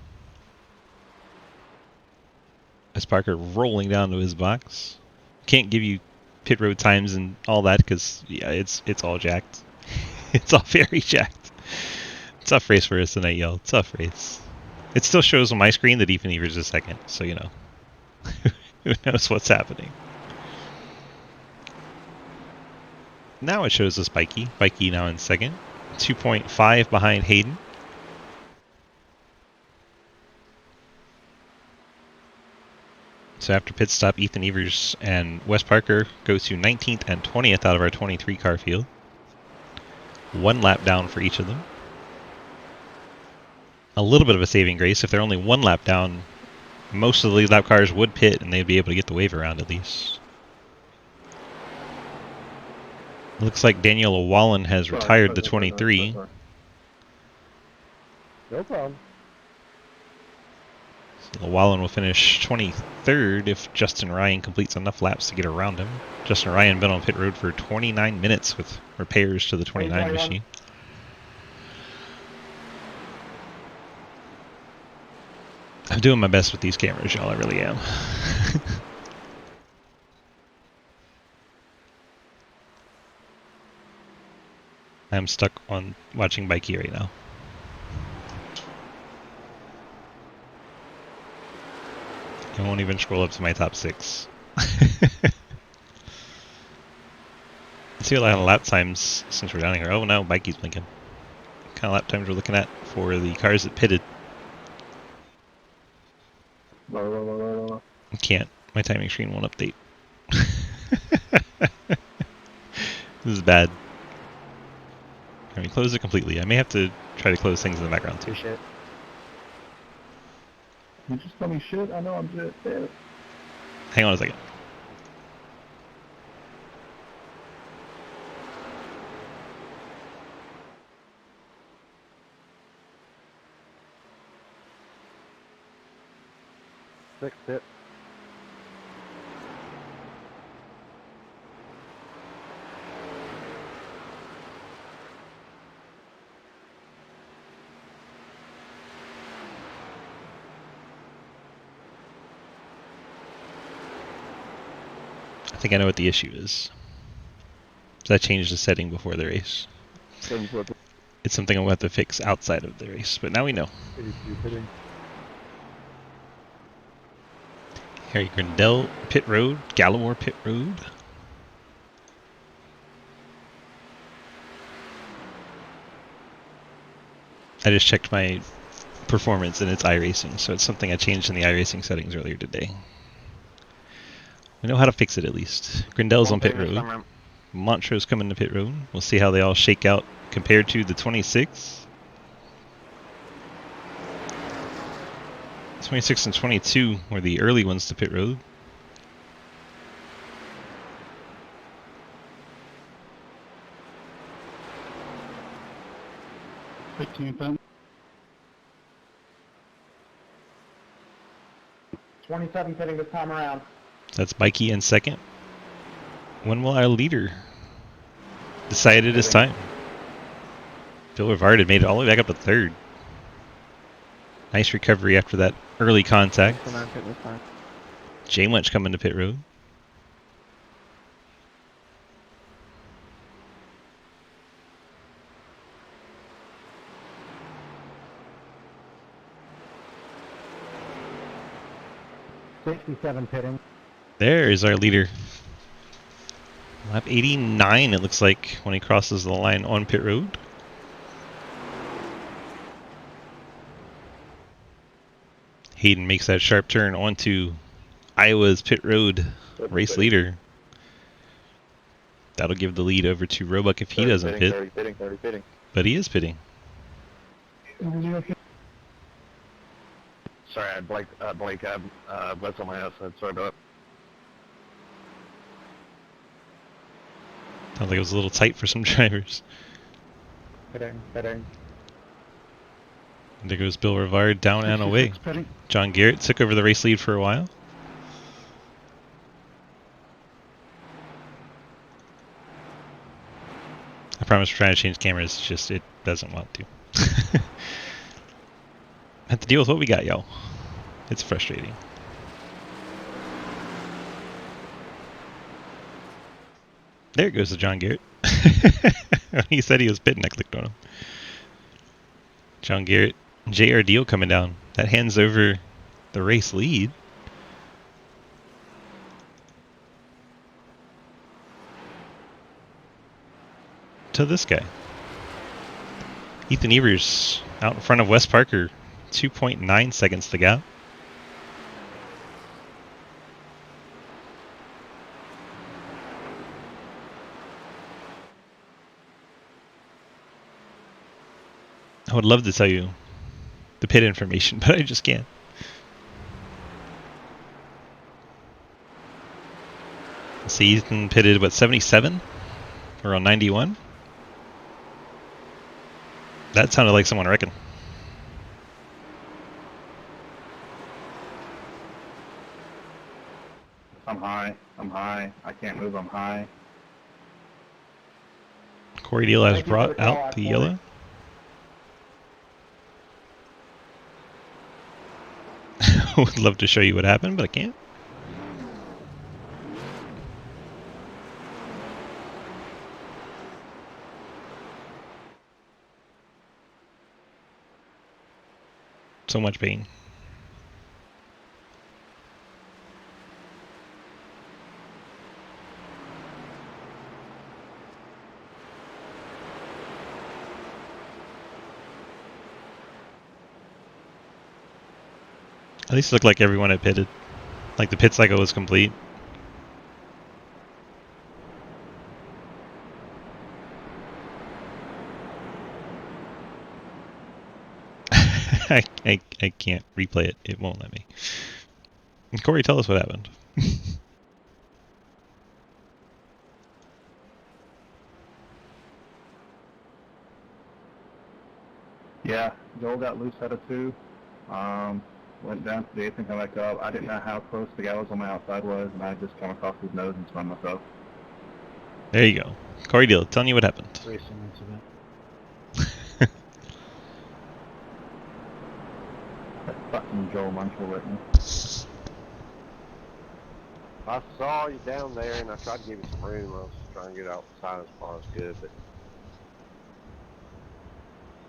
Wes Parker rolling down to his box. Can't give you pit road times and all that because yeah, it's all jacked. It's all very jacked. Tough race for us tonight, y'all. Tough race. It still shows on my screen that Ethan Evers is second, so you know. Who knows what's happening. Now it shows us Bikey. Bikey now in second. 2.5 behind Hayden. So after pit stop, Ethan Evers and Wes Parker go to 19th and 20th out of our 23 car field. 1 lap down for each of them. A little bit of a saving grace. If they're only 1 lap down, most of the lead lap cars would pit and they'd be able to get the wave around at least. Looks like Daniel Wallen has retired the 23. No problem. So Wallen will finish 23rd if Justin Ryan completes enough laps to get around him. Justin Ryan been on pit road for 29 minutes with repairs to the 29 machine. I'm doing my best with these cameras, y'all. I really am. I'm stuck on watching Bikey right now. I won't even scroll up to my top 6. Let's see what kind of lap times since we're down here. Oh no, Bikey's blinking. What kind of lap times we're looking at for the cars that pitted. Can't. My timing screen won't update. This is bad. Can we close it completely? I may have to try to close things in the background too. Shit. You just tell me shit. I know I'm shit. Yeah. Hang on a second. Fix it. I think I know what the issue is. So I changed the setting before the race. It's something I'll have to fix outside of the race, but now we know. Harry Grindell pit road, Gallimore pit road. I just checked my performance and it's iRacing, so it's something I changed in the iRacing settings earlier today. We know how to fix it at least. Grindell's on pit road. Montro's coming to pit road. We'll see how they all shake out compared to the 26. 26 and 22 were the early ones to pit road. $15. 27 pitting this time around. That's Bikey in second. When will our leader decide it is time? Phil Rivard had made it all the way back up to third. Nice recovery after that early contact. Thanks for not pitting this time. J Munch coming to pit road. '67 pitting. There is our leader. Lap 89, it looks like, when he crosses the line on pit road. Hayden makes that sharp turn onto Iowa's pit road race leader. That'll give the lead over to Roebuck if he doesn't pit. 30 pitting. But he is pitting. Sorry, I Blake, what's on my outside? Sorry about Sounds like it was a little tight for some drivers. Pitting. And there goes Bill Rivard down and away. Pitting. John Garrett took over the race lead for a while. I promise we're trying to change cameras, it's just it doesn't want to. Have to deal with what we got, y'all. It's frustrating. There goes the John Garrett. He said he was pitting, I clicked on him. John Garrett, J.R. Deal coming down. That hands over the race lead. To this guy. Ethan Evers out in front of Wes Parker. 2.9 seconds to gap. I would love to tell you the pit information, but I just can't. Let's see, Ethan pitted, what, 77? Or on 91? That sounded like someone wrecking. I'm high. I can't move, I'm high. Corey Deal has Thank you for brought the call out out, the Corey. yellow. Would love to show you what happened, but I can't. So much pain. At least it looked like everyone had pitted. Like the pit cycle was complete. I can't replay it. It won't let me. Corey, tell us what happened. Yeah, Joel got loose out of two. Went down to the eighth and come back up. I didn't know how close the guy was on my outside was, and I just came across his nose and spun myself. There you go. Corey Deal, telling you what happened. Racing incident. That fucking Joel Munch will let me. I saw you down there, and I tried to give you some room. I was trying to get outside as far as good, but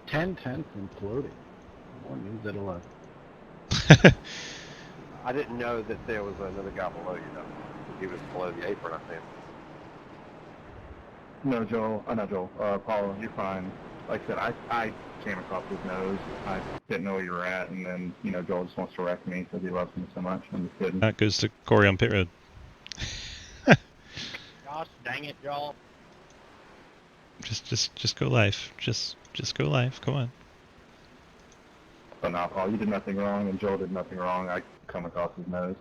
10 tenths imploding. More news at 11. I didn't know that there was another guy below you, though. He was below the apron, I think. No, Joel. Not Joel. Paul, you're fine. Like I said, I came across his nose. I didn't know where you were at, and then, Joel just wants to wreck me because he loves me so much. I'm just kidding. That goes to Corey on pit road. Gosh, dang it, y'all. Just go live. Just go live. Come on. But no, Paul, you did nothing wrong, and Joel did nothing wrong. I come across his nose.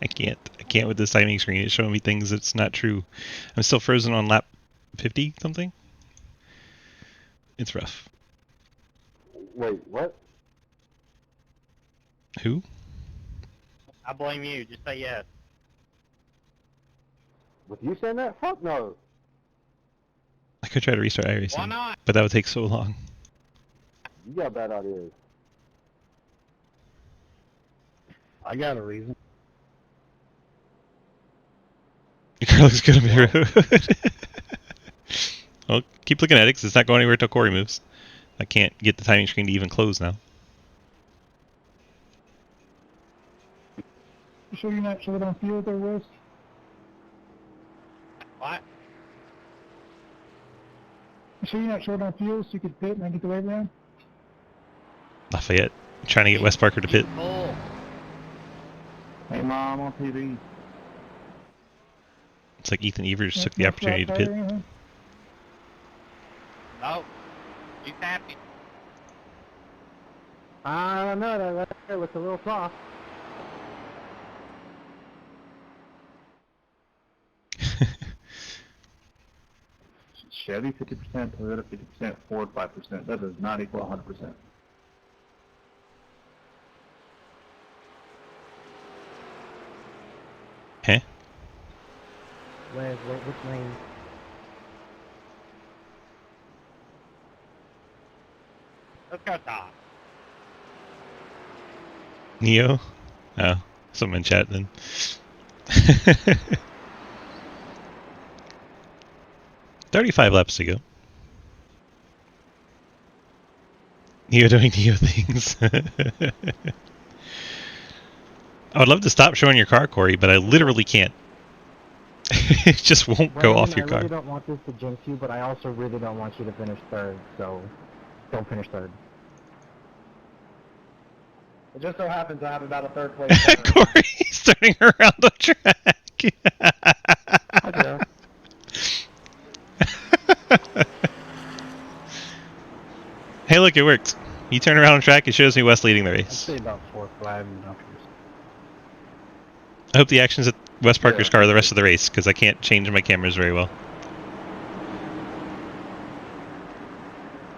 I can't with this timing screen. It's showing me things that's not true. I'm still frozen on lap 50 something. It's rough. Wait, what? Who? I blame you. Just say yes. With you saying that? Fuck no. I could try to restart Why iRacing, not? but that would take so long. You got bad ideas. I got a reason. Your car looks good on the road. Well, keep looking at it, 'cause it's not going anywhere till Corey moves. I can't get the timing screen to even close now. You sure you're not short on fuel there, Wes? What? You sure you're not short on fuel so you could pit and then get the wave around? Lafayette, trying to get Wes Parker to pit. Full. Hey, Mom, on TV. It's like Ethan Evers Yeah, took the no opportunity to flat pit. tire or anything? Oh, he's happy. I don't know, that right there looks a little soft. Chevy 50%, Toyota 50%, Ford 5%. That does not equal 100%. Huh? Which lane? Let's go, Tom. Neo? Oh, someone in chat then. 35 laps to go. Neo doing Neo things. I would love to stop showing your car, Corey, but I literally can't. It just won't go Brandon, off your I car. really don't want this to jinx you, but I also really don't want you to finish third, so don't finish third. It just so happens I have about a third place. Corey's turning around the track. Okay. Hey, look, it worked. You turn around on track, it shows me Wes leading the I'd race. say about 4 or 5 and after. I hope the action's at Wes Parker's Yeah. car the rest of the race, because I can't change my cameras very well.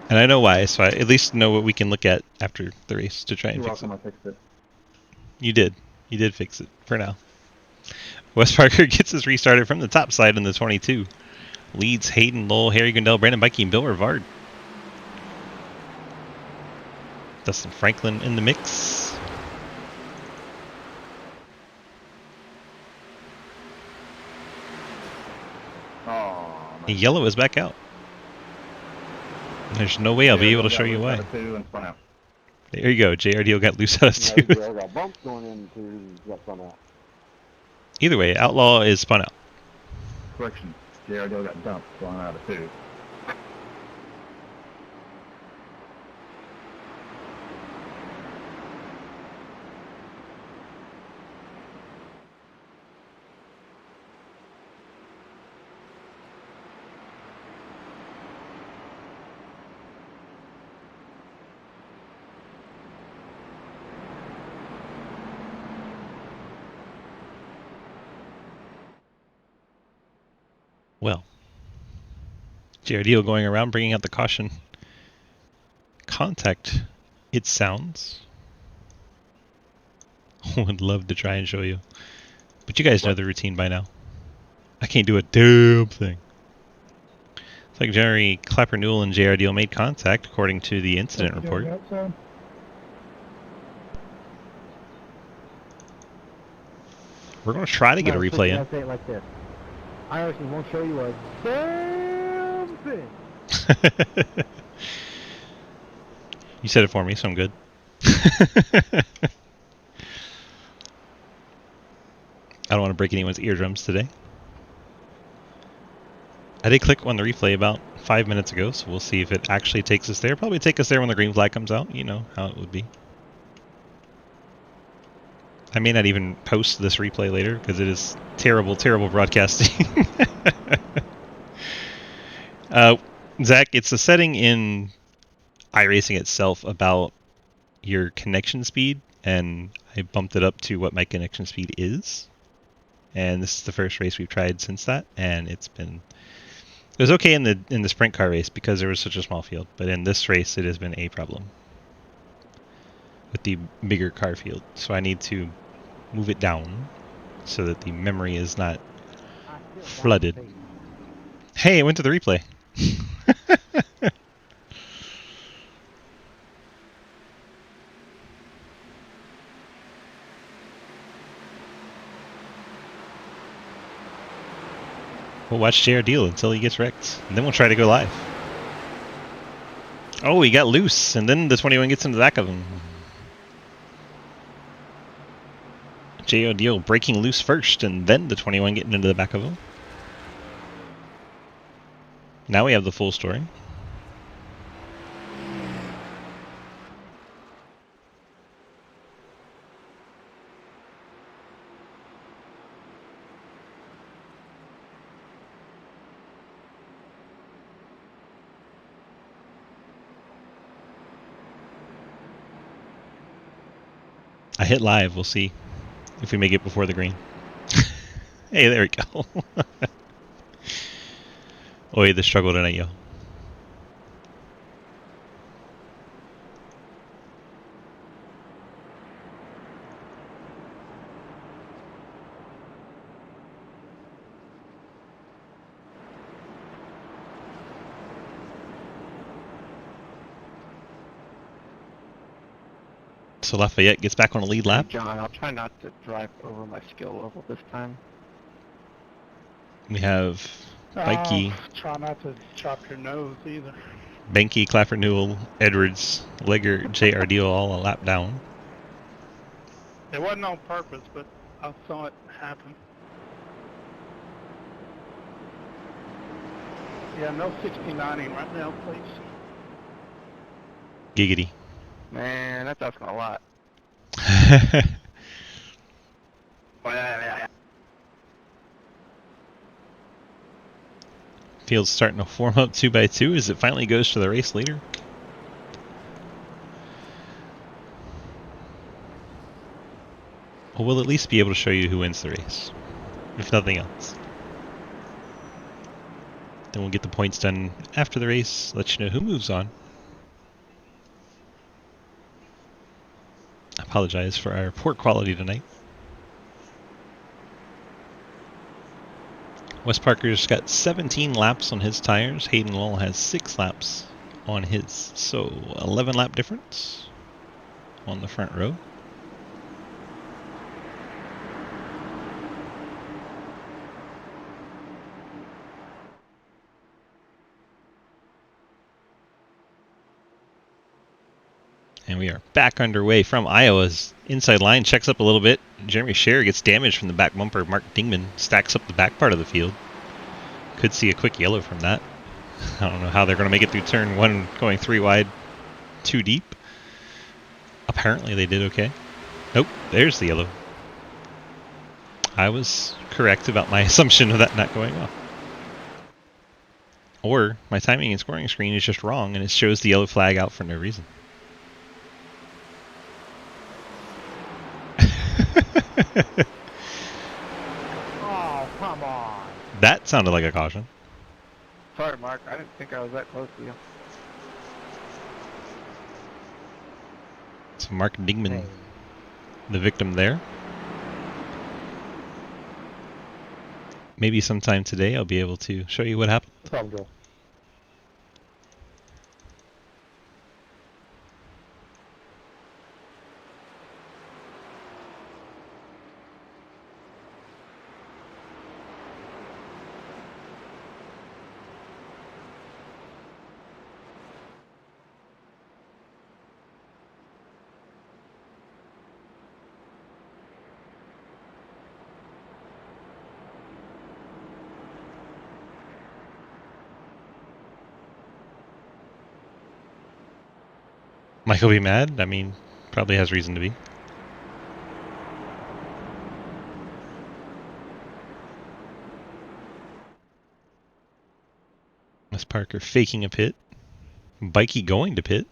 And I know why, so I at least know what we can look at after the race to try and You're fix it. welcome, I fixed it. You did. You did fix it, for now. Wes Parker gets us restarted from the top side in the 22. Leads Hayden, Lowell, Harry Gundel, Brandon Bikey, and Bill Rivard. Dustin Franklin in the mix. Oh, And yellow is back out. There's no way I'll be able to show you why. And spun out. There you go. JRDO got loose out of Yeah, two. I got bumps going into that somehow. Either way, Outlaw is spun out. Correction. JRDO got dumped, going out of 2. Well, JRDO going around bringing out the caution. Contact, it sounds. Would love to try and show you. But you guys know the routine by now. I can't do a damn thing. It's like Jerry Clapper Newell and JRDO made contact according to the incident What you doing report. outside? We're going to try to get a No, replay I'll say it like this. I honestly won't show you a damn thing. in. You said it for me, so I'm good. I don't want to break anyone's eardrums today. I did click on the replay about 5 minutes ago, so we'll see if it actually takes us there. Probably take us there when the green flag comes out. You know how it would be. I may not even post this replay later because it is terrible, terrible broadcasting. Zach, it's a setting in iRacing itself about your connection speed, and I bumped it up to what my connection speed is. And this is the first race we've tried since that, and it was okay in the sprint car race because there was such a small field, but in this race it has been a problem with the bigger car field. So I need to move it down so that the memory is not Flooded. Hey, it went to the replay. We'll watch JR deal until he gets wrecked, and then we'll try to go live. Oh, he got loose, and then the 21 gets into the back of him. JR deal breaking loose first, and then the 21 getting into the back of him. Now we have the full story. I hit live. We'll see if we make it before the green. Hey, there we go. Oh, the struggle tonight, yo. So Lafayette gets back on a lead lap. Hey, John, I'll try not to drive over my skill level this time. We have Bikey, Try not to chop your nose either. Benke, Clafford Newell, Edwards, Legger, JR Deal all a lap down. It wasn't on purpose, but I saw it happen. Yeah, no 69ing right now, please. Giggity. Man, that's asking a lot. Field's starting to form up 2x2 as it finally goes to the race leader. Well, we'll at least be able to show you who wins the race, if nothing else. Then we'll get the points done after the race, let you know who moves on. I apologize for our poor quality tonight. Wes Parker's got 17 laps on his tires. Hayden Lowell has 6 laps on his. So 11 lap difference on the front row. And we are back underway from Iowa's inside line. Checks up a little bit. Jeremy Scherer gets damaged from the back bumper. Mark Dingman stacks up the back part of the field. Could see a quick yellow from that. I don't know how they're going to make it through turn 1 going 3 wide, 2 deep. Apparently they did okay. Nope, there's the yellow. I was correct about my assumption of that not going off. Or my timing and scoring screen is just wrong and it shows the yellow flag out for no reason. Oh, come on. That sounded like a caution. Sorry, Mark. I didn't think I was that close to you. So Mark Dingman, Hey. the victim there. Maybe sometime today I'll be able to show you what happened. No problem, Joel. Michael be mad? I mean, probably has reason to be. Wes Parker faking a pit. Bikey going to pit.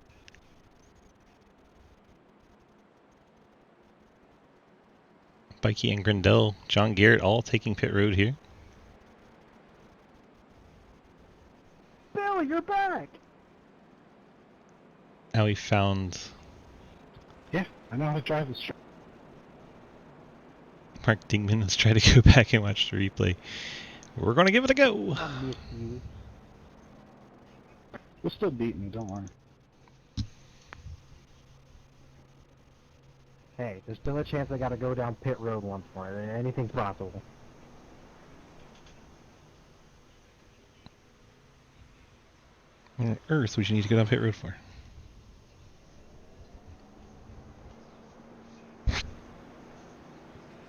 Bikey and Grindell, John Garrett all taking pit road here. Billy, you're back. Now we found Yeah, I know how to drive this truck. Mark Dingman. Let's try to go back and watch the replay. We're going to give it a go. I'll miss you. We'll still beat me, don't worry. Hey, there's still a chance I gotta go down pit road once more. Anything's possible. What on earth would you need to go down pit road for?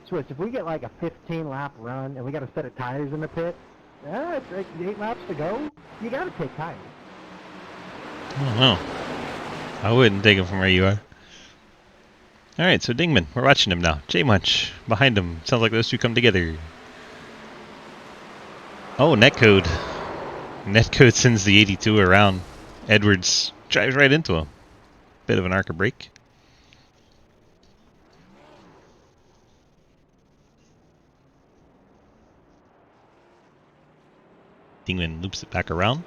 Switch, if we get like a 15-lap run and we got a set of tires in the pit, it's like 8 laps to go. You gotta take tires. I don't know. I wouldn't take him from where you are. Alright, so Dingman, we're watching him now. J-Munch, behind him. Sounds like those two come together. Oh, netcode. Netcode sends the 82 around. Edwards drives right into him. Bit of an arc of brake. Dingman loops it back around.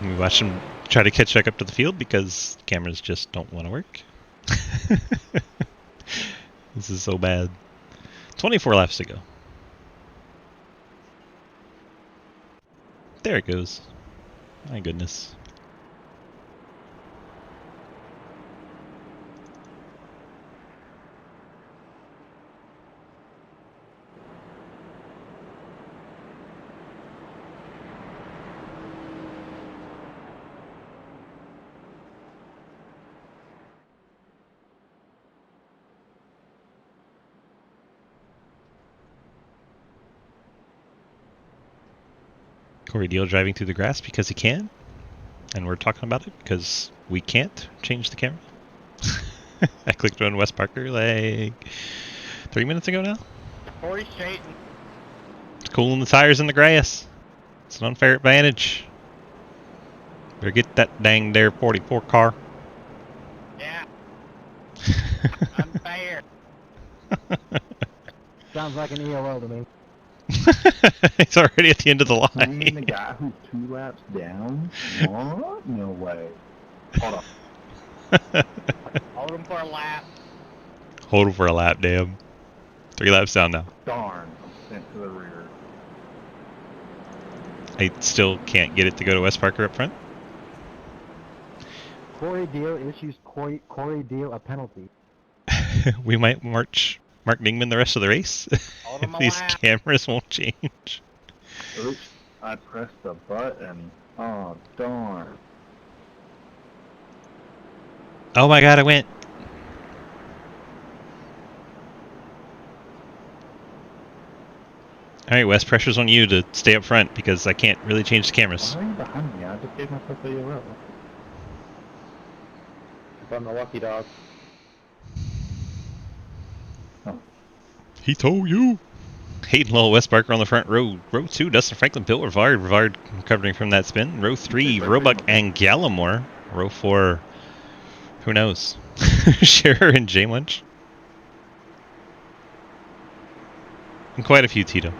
We watch him try to catch back up to the field because cameras just don't want to work. This is so bad. 24 laps to go. There it goes. My goodness. Corey Deal driving through the grass because he can, and we're talking about it because we can't change the camera. I clicked on Wes Parker like 3 minutes ago now. Corey's cheating. It's cooling the tires in the grass. It's an unfair advantage. Better get that dang there 44 car. Yeah. Unfair. Sounds like an EOL to me. He's already at the end of the You mean the line. guy who's 2 laps down? What? No way. Hold up. Hold him for a lap. Hold him for a lap, damn. 3 laps down now. Darn. I'm sent to the rear. I still can't get it to go to Wes Parker up front. Corey Deal issues Corey Deal a penalty. We might march Mark Dingman the rest of the race. Hold him a These lap. cameras won't change. Oops. I pressed the button. Oh, darn. Oh my god, I went. Alright, Wes, pressure's on you to stay up front because I can't really change the cameras. Why are you behind me? I just gave myself a yellow. I'm the lucky dog. He told you. Hayden Lowell, Wes Parker on the front row. Row 2, Dustin Franklin, Bill Rivard. Rivard recovering from that spin. Row 3, Roebuck and Gallimore. Row 4, who knows? Scherer and J Munch. And quite a few Tito.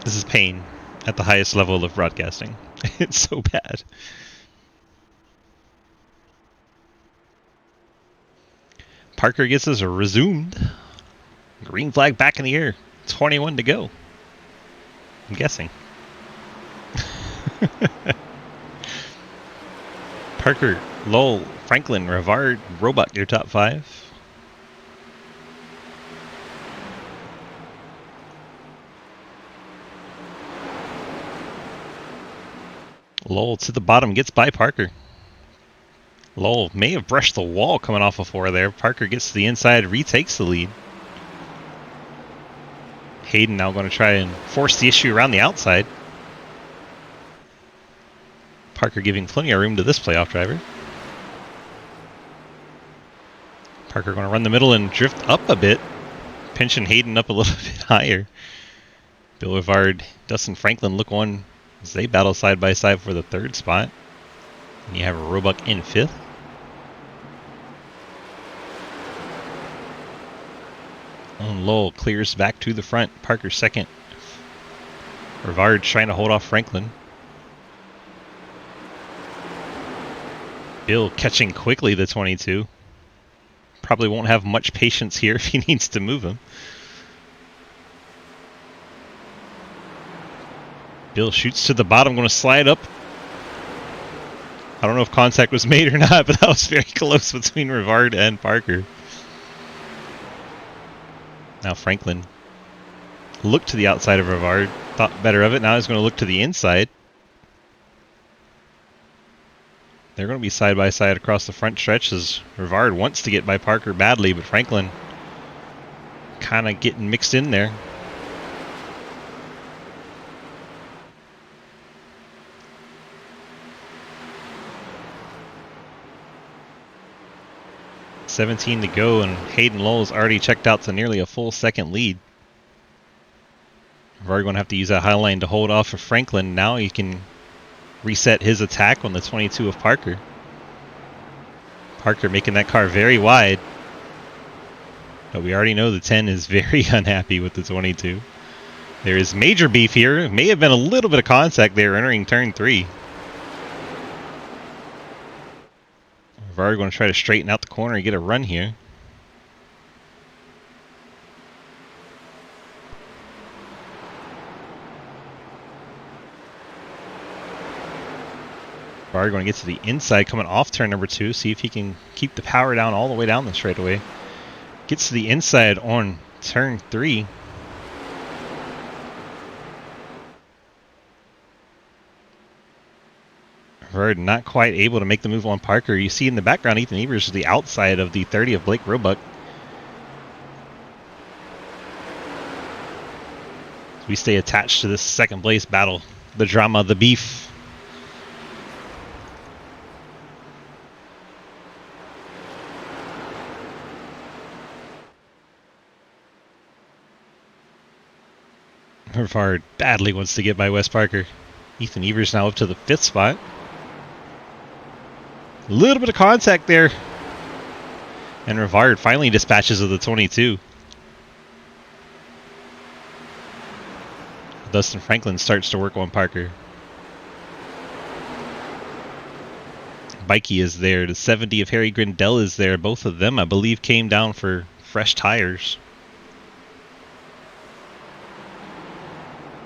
This is pain at the highest level of broadcasting. It's so bad. Parker gets us resumed. Green flag back in the air. 21 to go. I'm guessing. Parker, Lowell, Franklin, Rivard, Roebuck, your top 5. Lowell to the bottom, gets by Parker. Lowell may have brushed the wall coming off of 4 there. Parker gets to the inside, retakes the lead. Hayden now going to try and force the issue around the outside. Parker giving plenty of room to this playoff driver. Parker going to run the middle and drift up a bit, pinching Hayden up a little bit higher. Bill Rivard, Dustin Franklin look on as they battle side by side for the 3rd spot. And you have Roebuck in 5th. And Lowell clears back to the front. Parker 2nd. Rivard trying to hold off Franklin. Bill catching quickly the 22. Probably won't have much patience here if he needs to move him. Bill shoots to the bottom, going to slide up. I don't know if contact was made or not, but that was very close between Rivard and Parker. Now Franklin looked to the outside of Rivard, thought better of it. Now he's going to look to the inside. They're going to be side by side across the front stretch as Rivard wants to get by Parker badly, but Franklin kind of getting mixed in there. .17 to go, and Hayden Lowell's already checked out to nearly a full second lead. Rivard going to have to use that high line to hold off of Franklin. Now he can reset his attack on the 22 of Parker. Parker making that car very wide. But we already know the 10 is very unhappy with the 22. There is major beef here. May have been a little bit of contact there entering turn 3. Rivard going to try to straighten out the corner and get a run here. Rivard going to get to the inside coming off turn number 2. See if he can keep the power down all the way down the straightaway. Gets to the inside on turn 3. Rivard not quite able to make the move on Parker. You see in the background Ethan Evers to the outside of the 30 of Blake Roebuck. We stay attached to this second place battle. The drama, the beef. Rivard badly wants to get by Wes Parker. Ethan Evers now up to the 5th spot. A little bit of contact there. And Rivard finally dispatches of the 22. Dustin Franklin starts to work on Parker. Bikey is there. The 70 of Harry Grindell is there. Both of them, I believe, came down for fresh tires.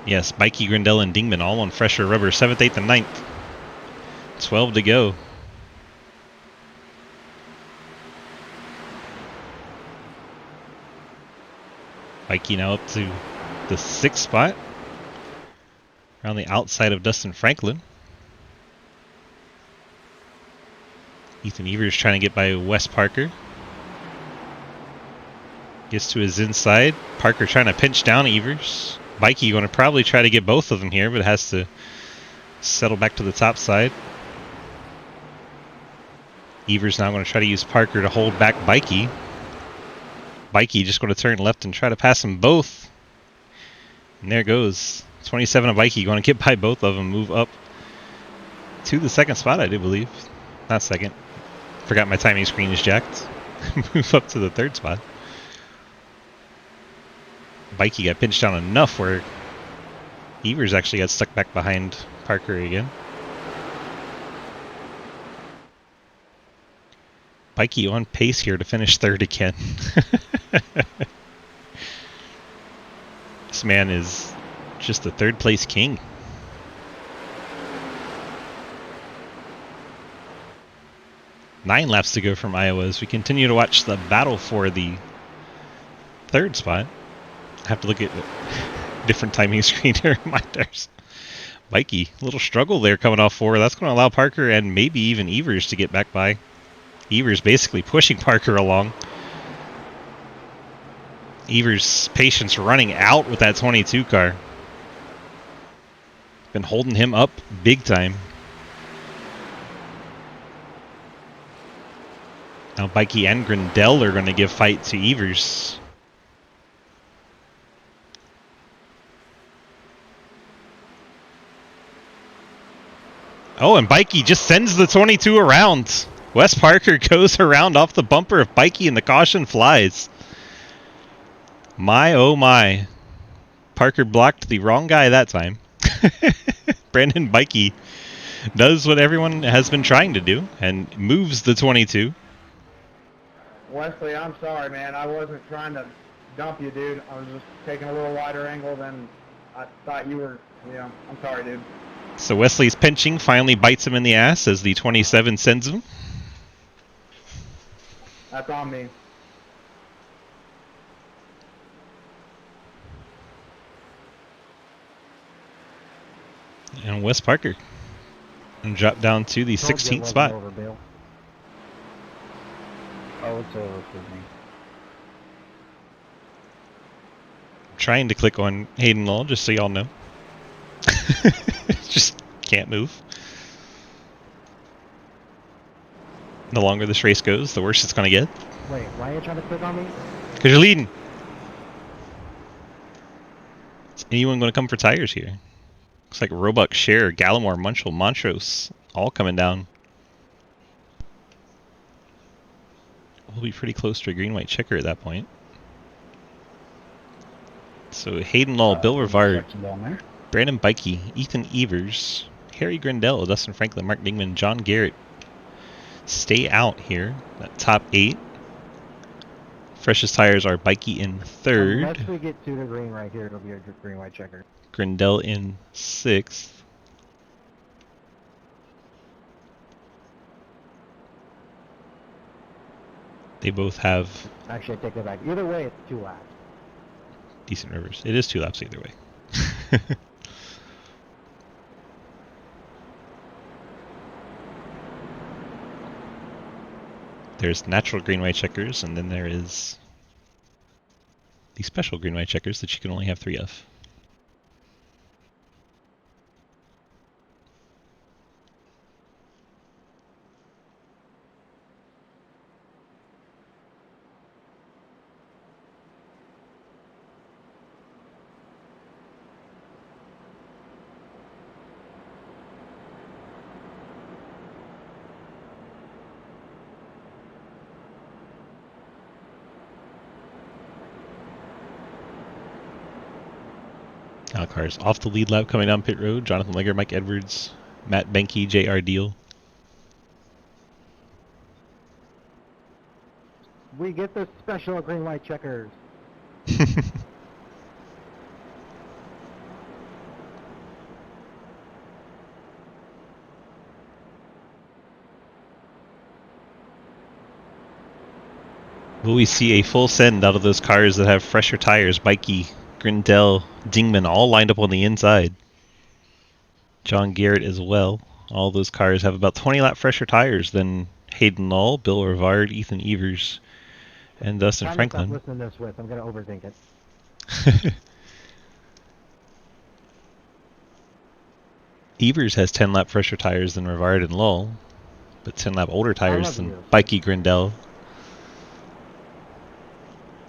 Yes, Bikey, Grindell, and Dingman all on fresher rubber. 7th, 8th, and 9th. 12 to go. Bikey now up to the 6th spot. Around the outside of Dustin Franklin. Ethan Evers trying to get by Wes Parker. Gets to his inside. Parker trying to pinch down Evers. Bikey going to probably try to get both of them here, but has to settle back to the top side. Evers now going to try to use Parker to hold back Bikey. Bikey just going to turn left and try to pass them both. And there goes. 27 of Bikey going to get by both of them. Move up to the 2nd spot, I do believe. Not 2nd. Forgot my timing screen is jacked. Move up to the 3rd spot. Bikey got pinched down enough where Evers actually got stuck back behind Parker again. Bikey on pace here to finish 3rd again. This man is just the 3rd place king. Nine laps to go from Iowa as we continue to watch the battle for the 3rd spot. I have to look at different timing screen reminders. Bikey, a little struggle there coming off 4. That's going to allow Parker and maybe even Evers to get back by. Evers basically pushing Parker along. Evers' patience running out with that 22 car. Been holding him up big time. Now Bikey and Grindell are going to give fight to Evers. Oh, and Bikey just sends the 22 around. Wes Parker goes around off the bumper of Bikey and the caution flies. My, oh my. Parker blocked the wrong guy that time. Brandon Bikey does what everyone has been trying to do and moves the 22. Wesley, I'm sorry, man. I wasn't trying to dump you, dude. I was just taking a little wider angle than I thought you were. Yeah, I'm sorry, dude. So Wesley's pinching finally bites him in the ass as the 27 sends him. That's on me. And Wes Parker and drop down to the Told you it 16th wasn't spot. over, Bill. Oh, it's over for me. Trying to click on Hayden Law, just so y'all know. Just can't move. The longer this race goes, the worse it's going to get. Wait, why are you trying to click on me? Because you're leading. Is anyone going to come for tires here? Looks like Roebuck, Cher, Gallimore, Munchel, Montrose, all coming down. We'll be pretty close to a green-white checker at that point. So Hayden Law, Bill Rivard, Brandon Bikey, Ethan Evers, Harry Grindell, Dustin Franklin, Mark Dingman, John Garrett stay out here. That top 8. Freshest tires are Bikey in 3rd. Unless we get to the green right here, it'll be a green-white checker. Grindell in 6th. They both have Actually, I take that back. Either way, it's 2 laps. decent rivers. It is 2 laps either way. There's natural green-white checkers, and then there is the special green-white checkers that you can only have 3 of. Now cars off the lead lap coming down pit road. Jonathan Legger, Mike Edwards, Matt Benke, J.R. Deal. We get the special green-white checkers. Will we see a full send out of those cars that have fresher tires? Bikey, Grindell, Dingman all lined up on the inside. John Garrett as well. All those cars have about 20 lap fresher tires than Hayden Law, Bill Rivard, Ethan Evers, and Dustin Time to Franklin. stop listening to this with. I'm going to overthink it. Evers has 10 lap fresher tires than Rivard and Lull, but 10 lap older tires love than Evers. Bikey, Grindell.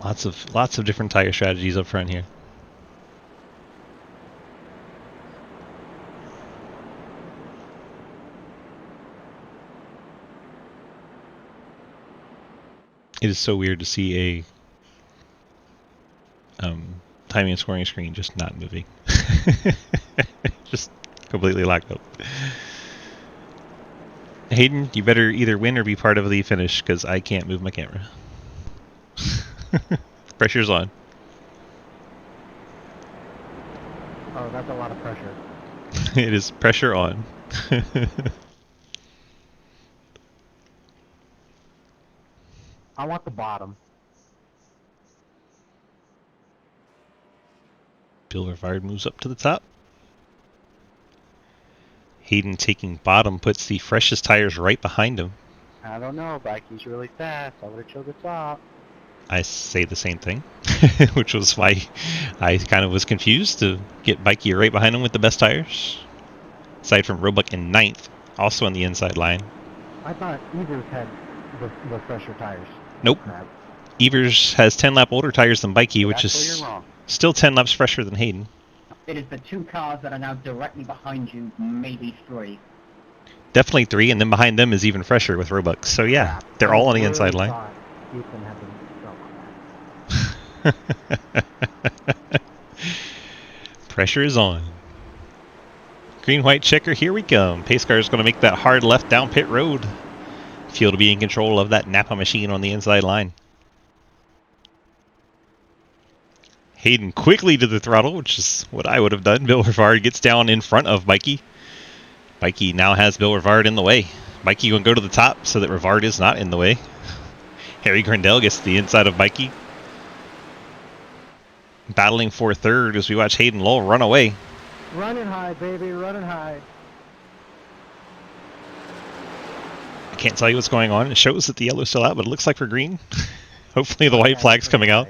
Lots of different tire strategies up front here. It is so weird to see a timing and scoring screen just not moving. Just completely locked up. Hayden, you better either win or be part of the finish, because I can't move my camera. Pressure's on. Oh, that's a lot of pressure. It is pressure on. I want the bottom. Bill Rivard moves up to the top. Hayden taking bottom puts the freshest tires right behind him. I don't know. Bikey's really fast. I would have chose the top. I say the same thing, which was why I kind of was confused to get Bikey right behind him with the best tires. Aside from Roebuck in 9th, also on the inside line. I thought Evers had the fresher tires. Nope. Crap. Evers has 10 lap older tires than Bikey, which That's where is you're wrong. still 10 laps fresher than Hayden. It is the 2 cars that are now directly behind you, maybe 3. Definitely 3, and then behind them is even fresher with Roebuck. So yeah, they're all on the inside line. Ethan had the Pressure is on. Green-white checker, here we come. Pace car is going to make that hard left down pit road. Feel to be in control of that Napa machine on the inside line. Hayden quickly to the throttle, which is what I would have done. Bill Rivard gets down in front of Mikey. Mikey now has Bill Rivard in the way. Mikey going to go to the top so that Rivard is not in the way. Harry Grindell gets to the inside of Mikey. Battling for third as we watch Hayden Lowell run away. Running high, baby, running high. I can't tell you what's going on. It shows that the yellow's still out, but it looks like we're green. Hopefully the white flag's coming out.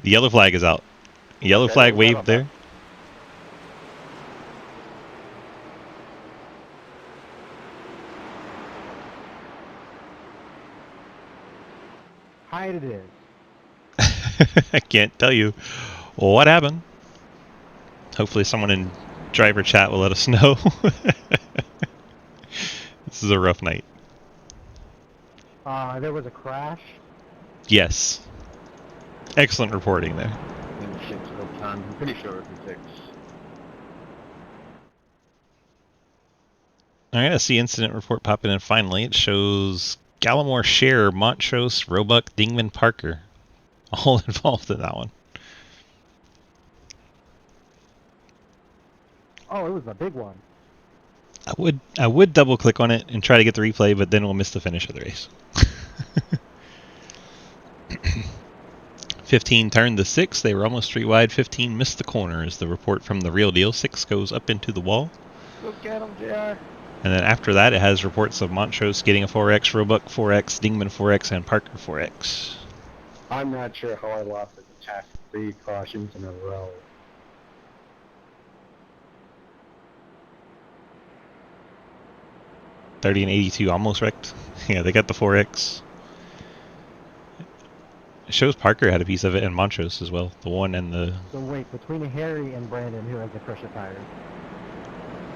The yellow flag is out. Yellow flag waved there. High it is. I can't tell you what happened. Hopefully someone in driver chat will let us know. This is a rough night. There was a crash. Yes. Excellent reporting there. I'm pretty sure it's a 6. Alright, I see incident report popping in finally. It shows Gallimore, Scher, Montrose, Roebuck, Dingman, Parker. All involved in that one. Oh, it was a big one. I would double click on it and try to get the replay, but then we'll miss the finish of the race. 15 turned the 6. They were almost 3 wide. 15 missed the corner is the report from the real deal. 6 goes up into the wall. Look at him, JR. And then after that, it has reports of Montrose getting a 4X, Roebuck 4X, Dingman 4X, and Parker 4X. I'm not sure how I lost it. Attack 3 cautions in a row. .30 and 82 almost wrecked. Yeah, they got the 4X. It shows Parker had a piece of it and Montrose as well. The one and the... So wait, between Harry and Brandon, who has the fresher tires?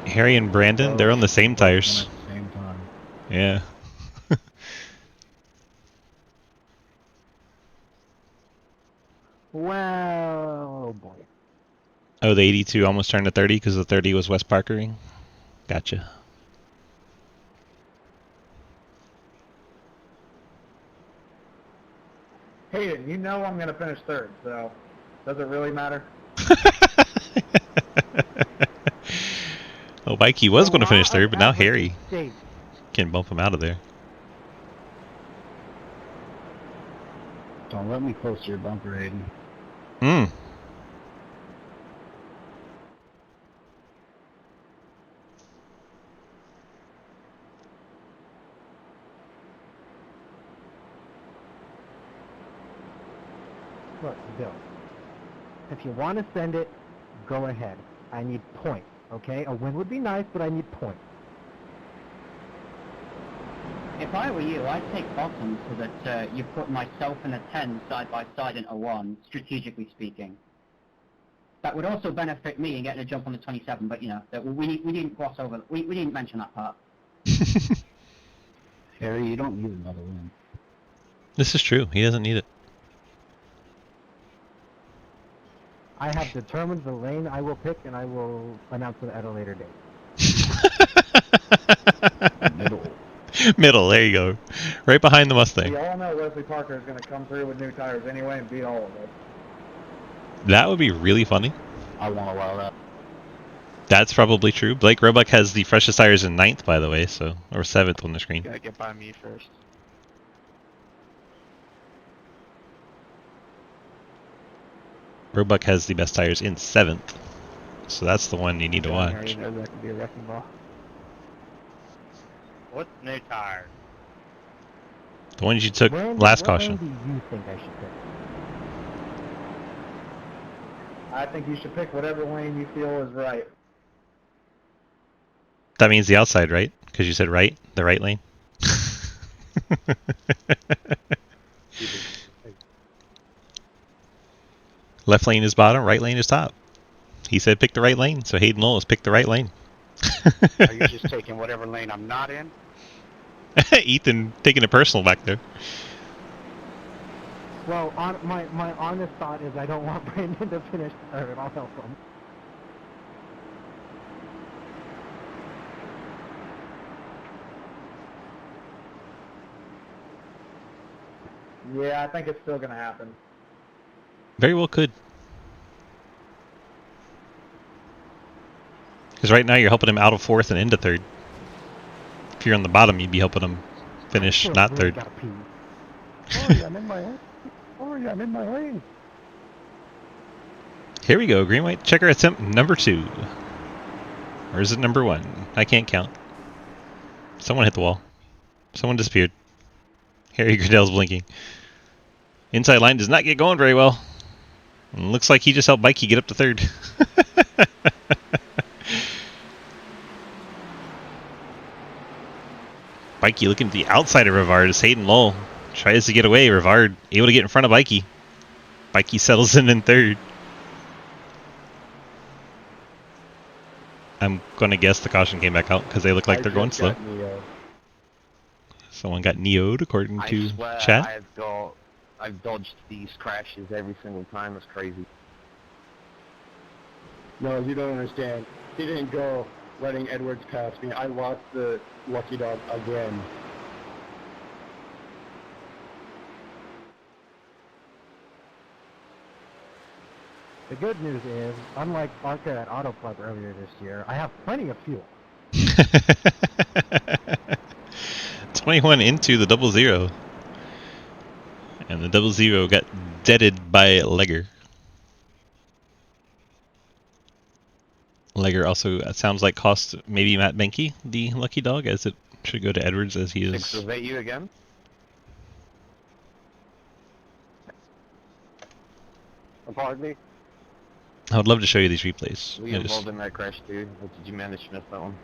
Harry and Brandon, they're on the same tires. At the same time. Yeah. Well, oh boy. Oh, the 82 almost turned to 30 because the 30 was West Parkering. Gotcha. Hayden, you know I'm going to finish third, so does it really matter? Well, Mikey was going to finish third, but now average Harry state. can bump him out of there. Don't let me close to your bumper, Aiden. Hmm. Look, Bill. If you want to send it, go ahead. I need points, okay? A win would be nice, but I need points. If I were you, I'd take bottom so that you put myself and a 10 side by side into 1, strategically speaking. That would also benefit me in getting a jump on the 27, but you know, we didn't gloss over, we didn't mention that part. Harry, you don't need another win. This is true. He doesn't need it. I have determined the lane I will pick, and I will announce it at a later date. Middle. Middle, there you go. Right behind the Mustang. We all know Wesley Parker is going to come through with new tires anyway and beat all of us. That would be really funny. I won't allow that. That's probably true. Blake Roebuck has the freshest tires in 9th, by the way, so or 7th on the screen. Gotta get by me first. Roebuck has the best tires in 7th, so that's the one you need to watch. You know that could be a wrecking ball. What new tire? The ones you took Brandon, last what caution. lane do you think I should pick? I think you should pick whatever lane you feel is right. That means the outside, right? Because you said right, the right lane. Left lane is bottom, right lane is top. He said pick the right lane, so Hayden Lowell has picked the right lane. Are you just taking whatever lane I'm not in? Ethan taking it personal back there. Well, my honest thought is I don't want Brandon to finish third. I'll help him. Yeah, I think it's still gonna happen. Very well could. Because right now you're helping him out of 4th and into 3rd. If you're on the bottom, you'd be helping him finish still not really 3rd. gotta pee. Sorry, I'm in my lane. Sorry, I'm in my lane. Here we go. Green white checker attempt number 2. Or is it number 1? I can't count. Someone hit the wall. Someone disappeared. Harry Gradell's blinking. Inside line does not get going very well. And looks like he just helped Mikey get up to 3rd. Mikey looking at the outside of Rivard as Hayden Lowell tries to get away. Rivard able to get in front of Mikey. Mikey settles in 3rd. I'm going to guess the caution came back out because they look like they're going slow. Someone got Neo'd according to I swear chat. I've dodged these crashes every single time. It's crazy. No, you don't understand. He didn't go letting Edwards pass me. I lost the lucky dog again. The good news is, unlike Barker at Auto Club earlier this year, I have plenty of fuel. 21 into the 0-0. And the 0-0 got deaded by Legger. Legger also, it sounds like, cost maybe Matt Benke the lucky dog, as it should go to Edwards as he is. 6 was that you again? Pardon me? I would love to show you these replays. Were you involved in that crash too? Or did you manage to miss that one?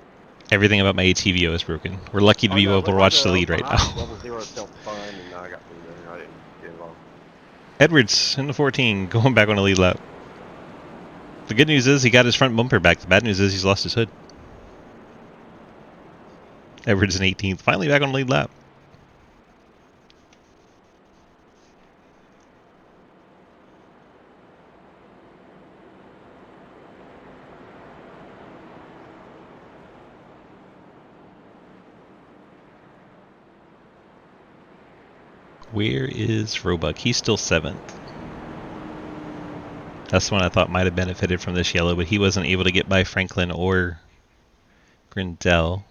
Everything about my ATVO is broken. We're lucky to be able to watch the lead right now. 0-0 felt fun, and I got through there. I didn't get involved. Edwards in the 14, going back on the lead lap. The good news is he got his front bumper back. The bad news is he's lost his hood. Edwards in 18th, finally back on the lead lap. Where is Roebuck? He's still 7th. That's the one I thought might have benefited from this yellow, but he wasn't able to get by Franklin or Grindell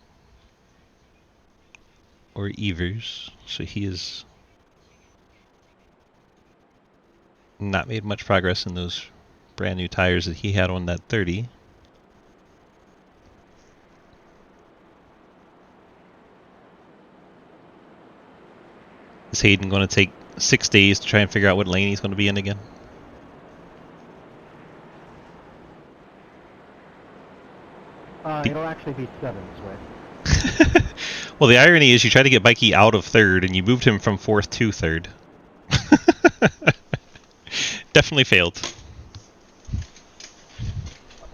or Evers, so he has not made much progress in those brand new tires that he had on that 30. Is Hayden going to take 6 days to try and figure out what lane he's going to be in again? It'll actually be 7, Swift. Well, the irony is you tried to get Mikey out of 3rd and you moved him from 4th to 3rd. Definitely failed.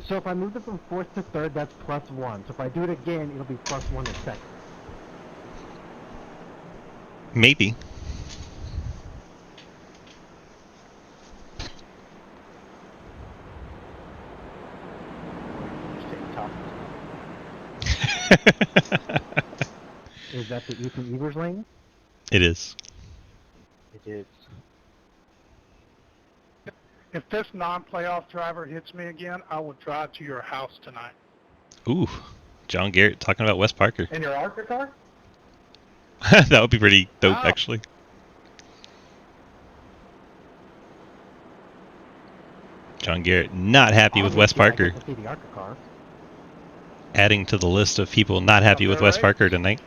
So if I move it from 4th to 3rd, that's +1. So if I do it again, it'll be +1 to 2nd. Maybe. Is that the Ethan Evers lane? It is. It is. If this non-playoff driver hits me again, I will drive to your house tonight. Ooh, John Garrett talking about Wes Parker. In your ARCA car? That would be pretty dope, Wow. actually. John Garrett not happy with Wes Parker. I get to see the ARCA car. Adding to the list of people not happy with Wes Parker tonight.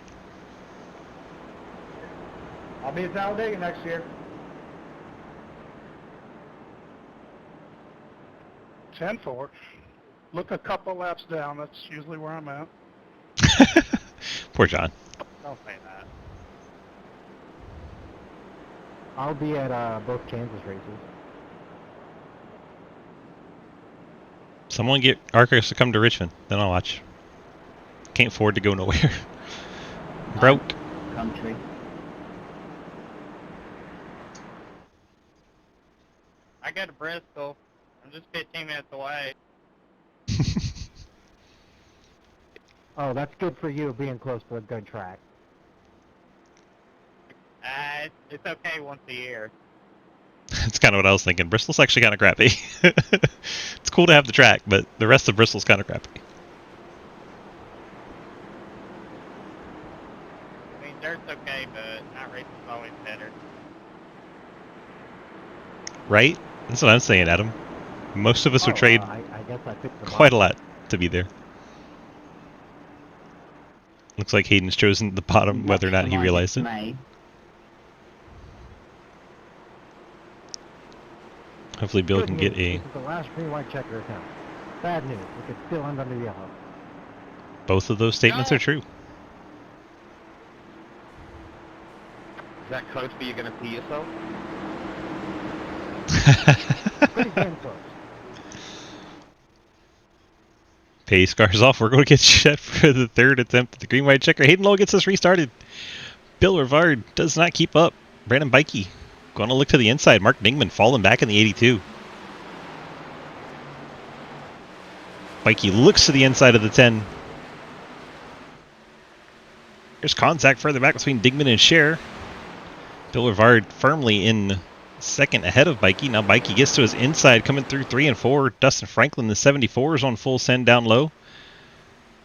I'll be in Talladega next year. 10-4. Look a couple laps down. That's usually where I'm at. Poor John. Don't say that. I'll be at both Kansas races. Someone get Arcus to come to Richmond, then I'll watch. Can't afford to go nowhere. Broke. Country. I go to Bristol. I'm just 15 minutes away. Oh, that's good for you being close to a good track. It's okay once a year. That's kind of what I was thinking. Bristol's actually kind of crappy. It's cool to have the track, but the rest of Bristol's kind of crappy. I mean, dirt's okay, but not racing's always better. Right? That's what I'm saying, Adam. Most of us would trade I guess I picked the quite a bottom. lot to be there. Looks like Hayden's chosen the bottom, whether or not he realized it. Hopefully Bill Good can news. get a... This is the last green-white checker attempt. Bad news. We could still end under yellow. Both of those statements are true. Is that close for you gonna pee yourself? Pretty damn close. Pace cars off. We're going to get set for the third attempt at the green-white checker. Hayden Lowe gets us restarted. Bill Rivard does not keep up. Brandon Bikey going to look to the inside. Mark Dingman falling back in the 82. Bikey looks to the inside of the 10. There's contact further back between Dingman and Cher. Bill Rivard firmly in second ahead of Bikey. Now Bikey gets to his inside, coming through 3 and 4. Dustin Franklin, the 74, is on full send down low.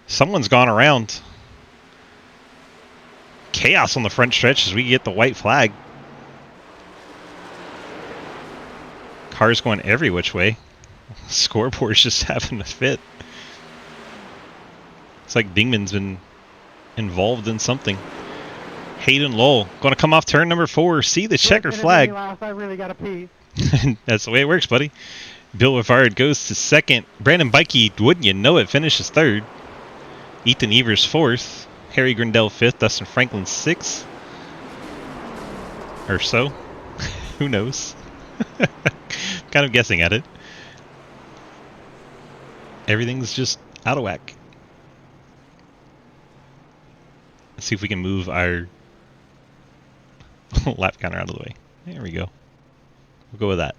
Someone's gone around. Chaos on the front stretch as we get the white flag. Cars going every which way. Scoreboard's just having a fit. It's like Dingman's been involved in something. Hayden Lowell going to come off turn number 4. See the checker flag. I really got to pee. That's the way it works, buddy. Bill Rivard goes to second. Brandon Bikey, wouldn't you know it, finishes third. Ethan Evers fourth. Harry Grindell fifth. Dustin Franklin sixth. Or so. Who knows? Kind of guessing at it. Everything's just out of whack. Let's see if we can move our lap counter out of the way. There we go. We'll go with that.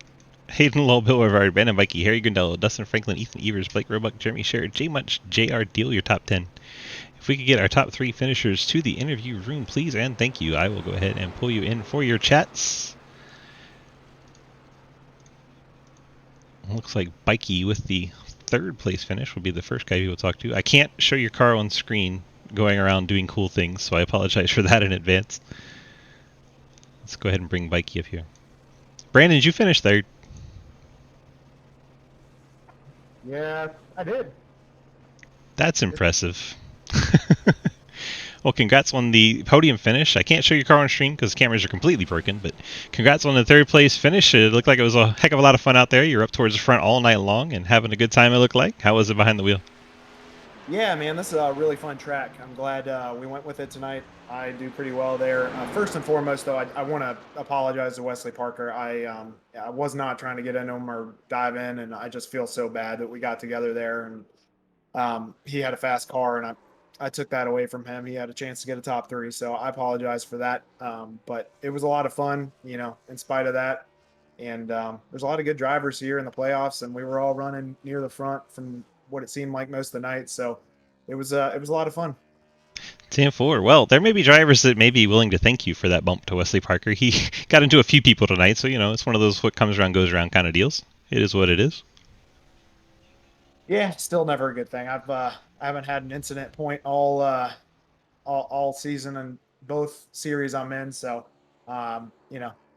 Hayden Lowell, Bill Rivard, Brandon Bikey, Harry Grindello, Dustin Franklin, Ethan Evers, Blake Roebuck, Jeremy Sherrod, J Munch, JR Deal, your top 10. If we could get our top 3 finishers to the interview room, please and thank you. I will go ahead and pull you in for your chats. Looks like Bikey with the 3rd place finish will be the first guy we will talk to. I can't show your car on screen going around doing cool things, so I apologize for that in advance. Let's go ahead and bring Bikey up here. Brandon, did you finish 3rd? Yes, I did. That's impressive. Well, congrats on the podium finish. I can't show your car on stream because the cameras are completely broken, but congrats on the 3rd place finish. It looked like it was a heck of a lot of fun out there. You're up towards the front all night long and having a good time, it looked like. How was it behind the wheel? Yeah, man, this is a really fun track. I'm glad we went with it tonight. I do pretty well there. First and foremost, though, I want to apologize to Wesley Parker. I was not trying to get into him or dive in, and I just feel so bad that we got together there. And he had a fast car, and I took that away from him. He had a chance to get a top 3, so I apologize for that. But it was a lot of fun, in spite of that. And there's a lot of good drivers here in the playoffs, and we were all running near the front from what it seemed like most of the night. So it was a lot of fun. 10-4. Well, there may be drivers that may be willing to thank you for that bump to Wesley Parker. He got into a few people tonight, so it's one of those what comes around goes around kind of deals. It is what it is. Yeah, still never a good thing. I haven't had an incident point all season in both series I'm in, so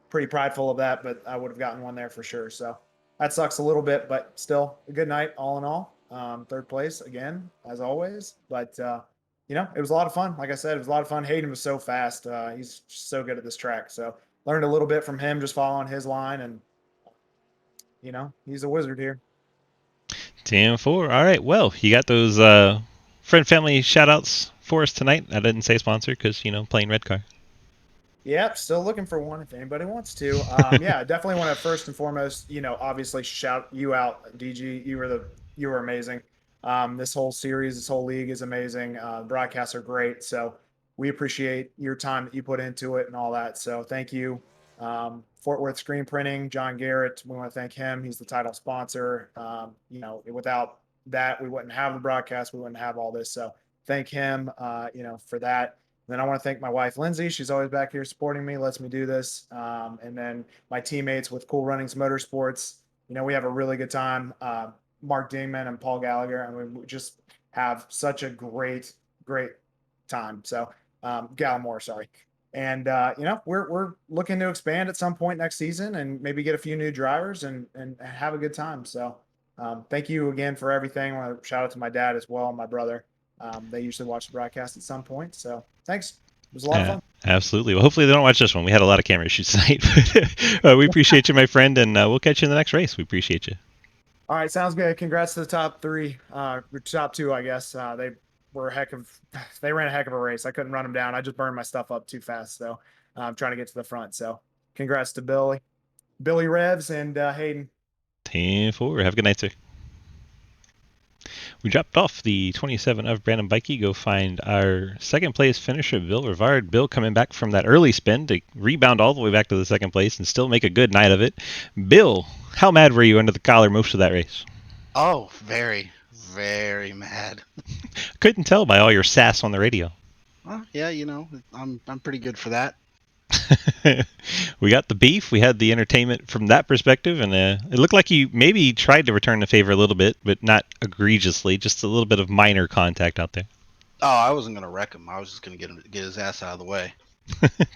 pretty prideful of that. But I would have gotten one there for sure. So that sucks a little bit, but still a good night all in all. 3rd place again, as always. But it was a lot of fun. Like I said, it was a lot of fun. Hayden was so fast. He's so good at this track. So learned a little bit from him, just following his line, and he's a wizard here. 10-4. All right. Well, you got those friend family shout outs for us tonight. I didn't say sponsor because, playing red car. Yep, still looking for one if anybody wants to. Yeah, definitely want to first and foremost, obviously shout you out, DG. You were amazing. This whole series, this whole league is amazing. Broadcasts are great, so we appreciate your time that you put into it and all that. So thank you. Fort Worth Screen Printing, John Garrett. We want to thank him. He's the title sponsor. Without that, we wouldn't have the broadcast. We wouldn't have all this. So thank him, for that. Then I want to thank my wife, Lindsay. She's always back here supporting me, lets me do this. And then my teammates with Cool Runnings Motorsports. We have a really good time. Mark Dingman and Paul Gallagher. I mean, we just have such a great, great time. So, Gallimore, sorry. And we're looking to expand at some point next season and maybe get a few new drivers and have a good time. So, thank you again for everything. I want to shout out to my dad as well, and my brother. They usually watch the broadcast at some point. So thanks. It was a lot of fun. Absolutely. Well, hopefully they don't watch this one. We had a lot of camera issues tonight. We appreciate you, my friend, and we'll catch you in the next race. We appreciate you. All right, sounds good. Congrats to the top three, top two, I guess. They ran a heck of a race. I couldn't run them down. I just burned my stuff up too fast, so I'm trying to get to the front. So congrats to Billy Revs, and Hayden. 10-4. Have a good night, sir. We dropped off the 27 of Brandon Bikey. Go find our second place finisher, Bill Rivard. Bill coming back from that early spin to rebound all the way back to the second place and still make a good night of it. Bill, how mad were you under the collar most of that race? Oh, very, very mad. Couldn't tell by all your sass on the radio. Well, yeah, I'm pretty good for that. We got the beef. We had the entertainment from that perspective, and it looked like you maybe tried to return the favor a little bit, but not egregiously. Just a little bit of minor contact out there. Oh, I wasn't gonna wreck him. I was just gonna get his ass out of the way.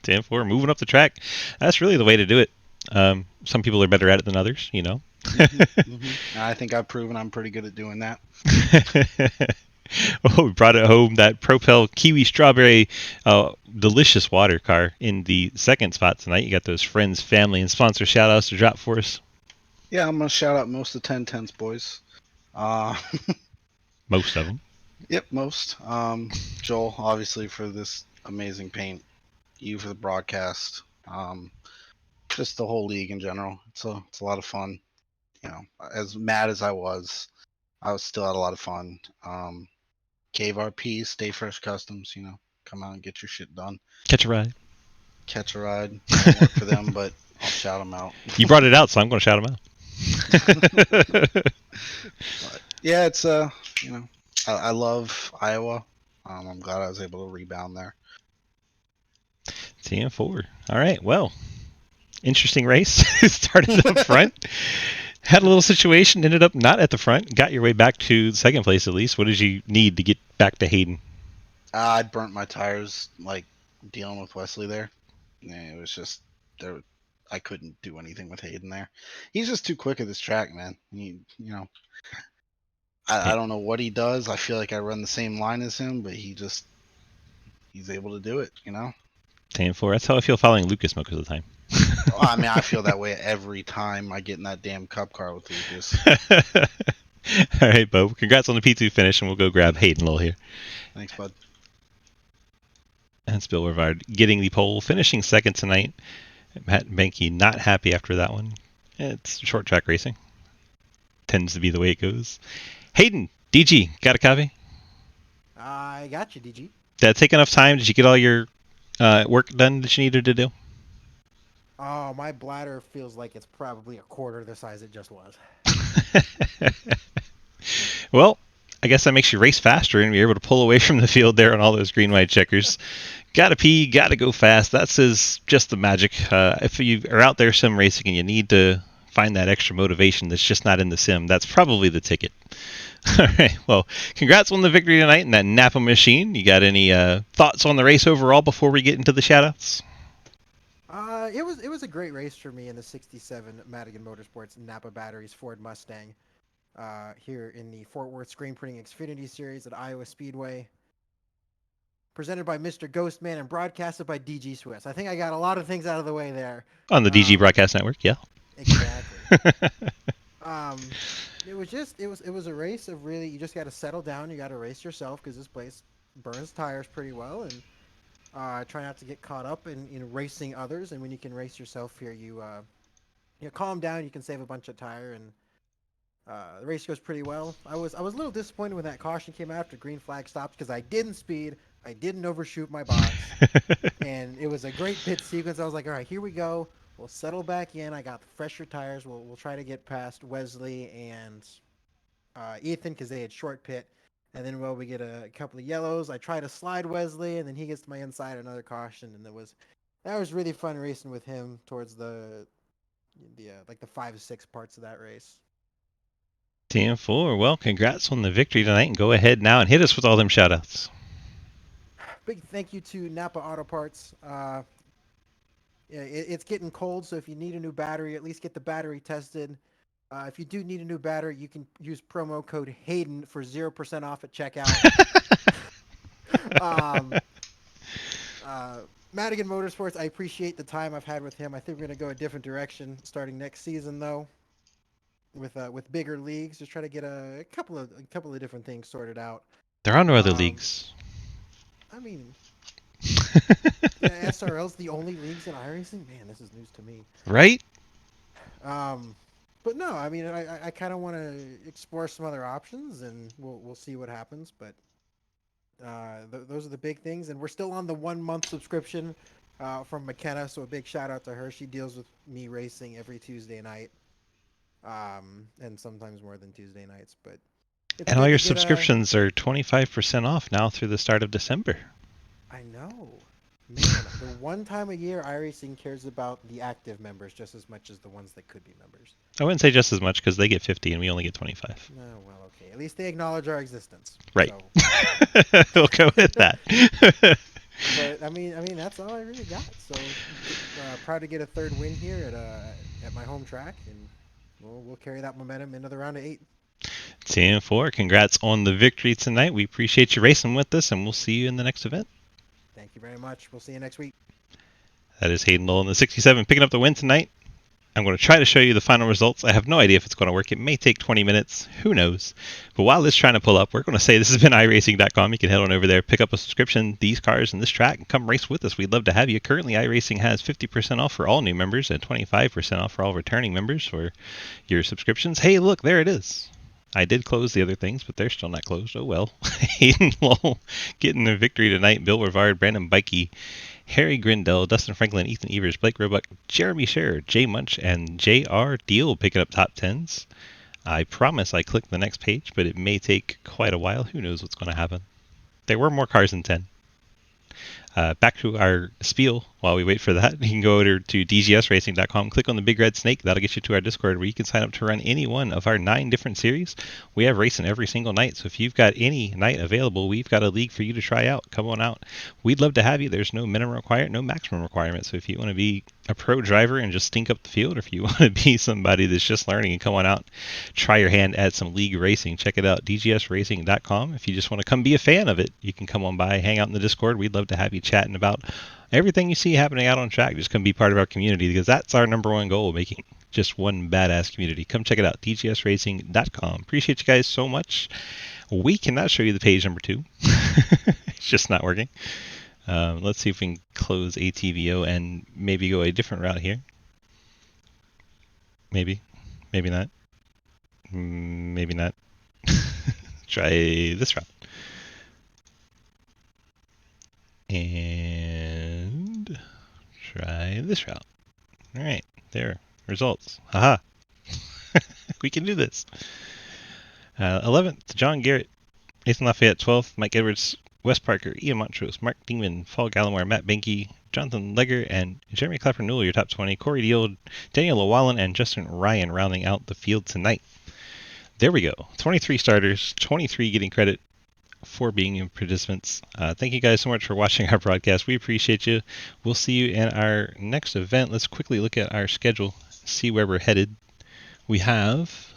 10-4, moving up the track. That's really the way to do it. Some people are better at it than others, I think I've proven I'm pretty good at doing that. Oh, we brought it home. That Propel Kiwi Strawberry delicious water car in the second spot tonight. You got those friends, family, and sponsor shout outs to drop for us. Yeah, I'm going to shout out most of the 1010s boys. Most of them. Yep, most. Joel, obviously, for this amazing paint. You for the broadcast. Just the whole league in general. It's a lot of fun. As mad as I was still had a lot of fun. Cave RP, Stay Fresh Customs, come out and get your shit done. Catch a ride. Catch a ride. Don't work for them, but I'll shout them out. You brought it out, so I'm going to shout them out. But, yeah, it's I love Iowa. I'm glad I was able to rebound there. 10-4. All right. Well, interesting race. Started up front. Had a little situation, ended up not at the front, got your way back to second place at least. What did you need to get back to Hayden? I burnt my tires dealing with Wesley there. It was just there. I couldn't do anything with Hayden there. He's just too quick at this track, man. I don't know what he does. I feel like I run the same line as him, but he's able to do it, 10-4. That's how I feel following Lucas most of the time. I mean, I feel that way every time I get in that damn cup car with Lucas. All right, Bo. Congrats on the P2 finish, and we'll go grab Hayden Lowell here. Thanks, bud. That's Bill Rivard getting the pole, finishing second tonight. Matt Benke not happy after that one. It's short track racing. Tends to be the way it goes. Hayden, DG, got a copy? I got you, DG. Did that take enough time? Did you get all your work done that you needed to do? Oh, my bladder feels like it's probably a quarter the size it just was. Well, I guess that makes you race faster and you're able to pull away from the field there on all those green white checkers. Gotta pee, gotta go fast. That's just the magic. If you are out there sim racing and you need to find that extra motivation that's just not in the sim, that's probably the ticket. All right. Well, congrats on the victory tonight in that Napa machine. You got any thoughts on the race overall before we get into the shoutouts? It was a great race for me in the 67 Madigan Motorsports Napa Batteries Ford Mustang here in the Fort Worth Screen Printing Xfinity Series at Iowa Speedway. Presented by Mr. Ghostman and broadcasted by DG Swiss. I think I got a lot of things out of the way there. On the DG Broadcast Network, yeah. Exactly. It was a race of really, you just got to settle down. You got to race yourself because this place burns tires pretty well, and try not to get caught up in racing others. And when you can race yourself here, you calm down. You can save a bunch of tire, and the race goes pretty well. I was a little disappointed when that caution came after green flag stops because I didn't speed. I didn't overshoot my box, and it was a great pit sequence. I was like, all right, here we go. We'll settle back in. I got fresher tires. We'll try to get past Wesley and Ethan because they had short pit. And then, well, we get a couple of yellows. I try to slide Wesley, and then he gets to my inside, another caution, and that was really fun racing with him towards the like the 5-6 parts of that race. Team 4, well, congrats on the victory tonight, and go ahead now and hit us with all them shoutouts. Big thank you to Napa Auto Parts. It's getting cold, so if you need a new battery, at least get the battery tested. If you do need a new battery, you can use promo code Hayden for 0% off at checkout. Madigan Motorsports, I appreciate the time I've had with him. I think we're going to go a different direction starting next season, though, with bigger leagues. Just try to get a couple of different things sorted out. There are no other leagues. I mean, SRL's the only leagues in iRacing? Man, this is news to me. Right? But no, I mean, I kind of want to explore some other options, and we'll see what happens. But those are the big things, and we're still on the 1-month subscription from McKenna. So a big shout out to her. She deals with me racing every Tuesday night, and sometimes more than Tuesday nights. But and all your subscriptions are 25% off now through the start of December. I know. Man, the one time a year iRacing cares about the active members just as much as the ones that could be members. I wouldn't say just as much because they get 50 and we only get 25. Oh, well, okay. At least they acknowledge our existence. Right. So. We'll go with that. But I mean, that's all I really got. So proud to get a third win here at my home track, and we'll carry that momentum into the round of 8. Team 4, congrats on the victory tonight. We appreciate you racing with us, and we'll see you in the next event. Thank you very much. We'll see you next week. That is Hayden Lowell in the 67 picking up the win tonight. I'm going to try to show you the final results. I have no idea if it's going to work. It may take 20 minutes. Who knows? But while it's trying to pull up, we're going to say this has been iRacing.com. You can head on over there, pick up a subscription, these cars, and this track, and come race with us. We'd love to have you. Currently, iRacing has 50% off for all new members and 25% off for all returning members for your subscriptions. Hey, look, there it is. I did close the other things, but they're still not closed. Oh, well. Hayden Lowell getting the victory tonight. Bill Rivard, Brandon Bikey, Harry Grindell, Dustin Franklin, Ethan Evers, Blake Roebuck, Jeremy Scherer, Jay Munch, and J.R. Deal picking up top 10s. I promise I clicked the next page, but it may take quite a while. Who knows what's going to happen. There were more cars than 10. Back to our spiel while we wait for that. You can go over to dgsracing.com, click on the big red snake. That'll get you to our Discord where you can sign up to run any one of our 9 different series. We have racing every single night, so if you've got any night available, we've got a league for you to try out. Come on out. We'd love to have you. There's no minimum requirement, no maximum requirement. So if you want to be a pro driver and just stink up the field, or if you want to be somebody that's just learning and come on out, try your hand at some league racing. Check it out, dgsracing.com. If you just want to come be a fan of it, you can come on by, hang out in the Discord. We'd love to have you chatting about everything you see happening out on track. Just come be part of our community, because that's our number one goal, making just one badass community. Come check it out, dgsracing.com. Appreciate you guys so much. We cannot show you the page number 2. It's just not working. Let's see if we can close ATVO and maybe go a different route here. Maybe. Maybe not. Maybe not. Try this route. And try this route. All right, there. Results. Haha. We can do this. 11th, John Garrett. Nathan Lafayette, 12th. Mike Edwards, Wes Parker, Ian Montrose, Mark Dingman, Paul Gallimore, Matt Benke, Jonathan Legger, and Jeremy Clapper-Newell, your top 20. Corey Deal, Daniel Llewellyn, and Justin Ryan rounding out the field tonight. There we go. 23 starters, 23 getting credit for being participants. Thank you guys so much for watching our broadcast. We appreciate you. We'll see you in our next event. Let's quickly look at our schedule, see where we're headed. We have,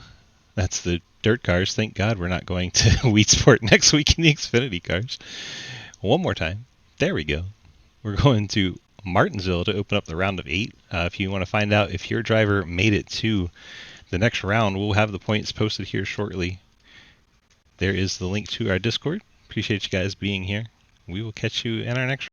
that's the dirt cars. Thank God we're not going to Wheat Sport next week in the Xfinity cars. One more time. There we go. We're going to Martinsville to open up the round of 8. If you want to find out if your driver made it to the next round, we'll have the points posted here shortly. There is the link to our Discord. Appreciate you guys being here. We will catch you in our next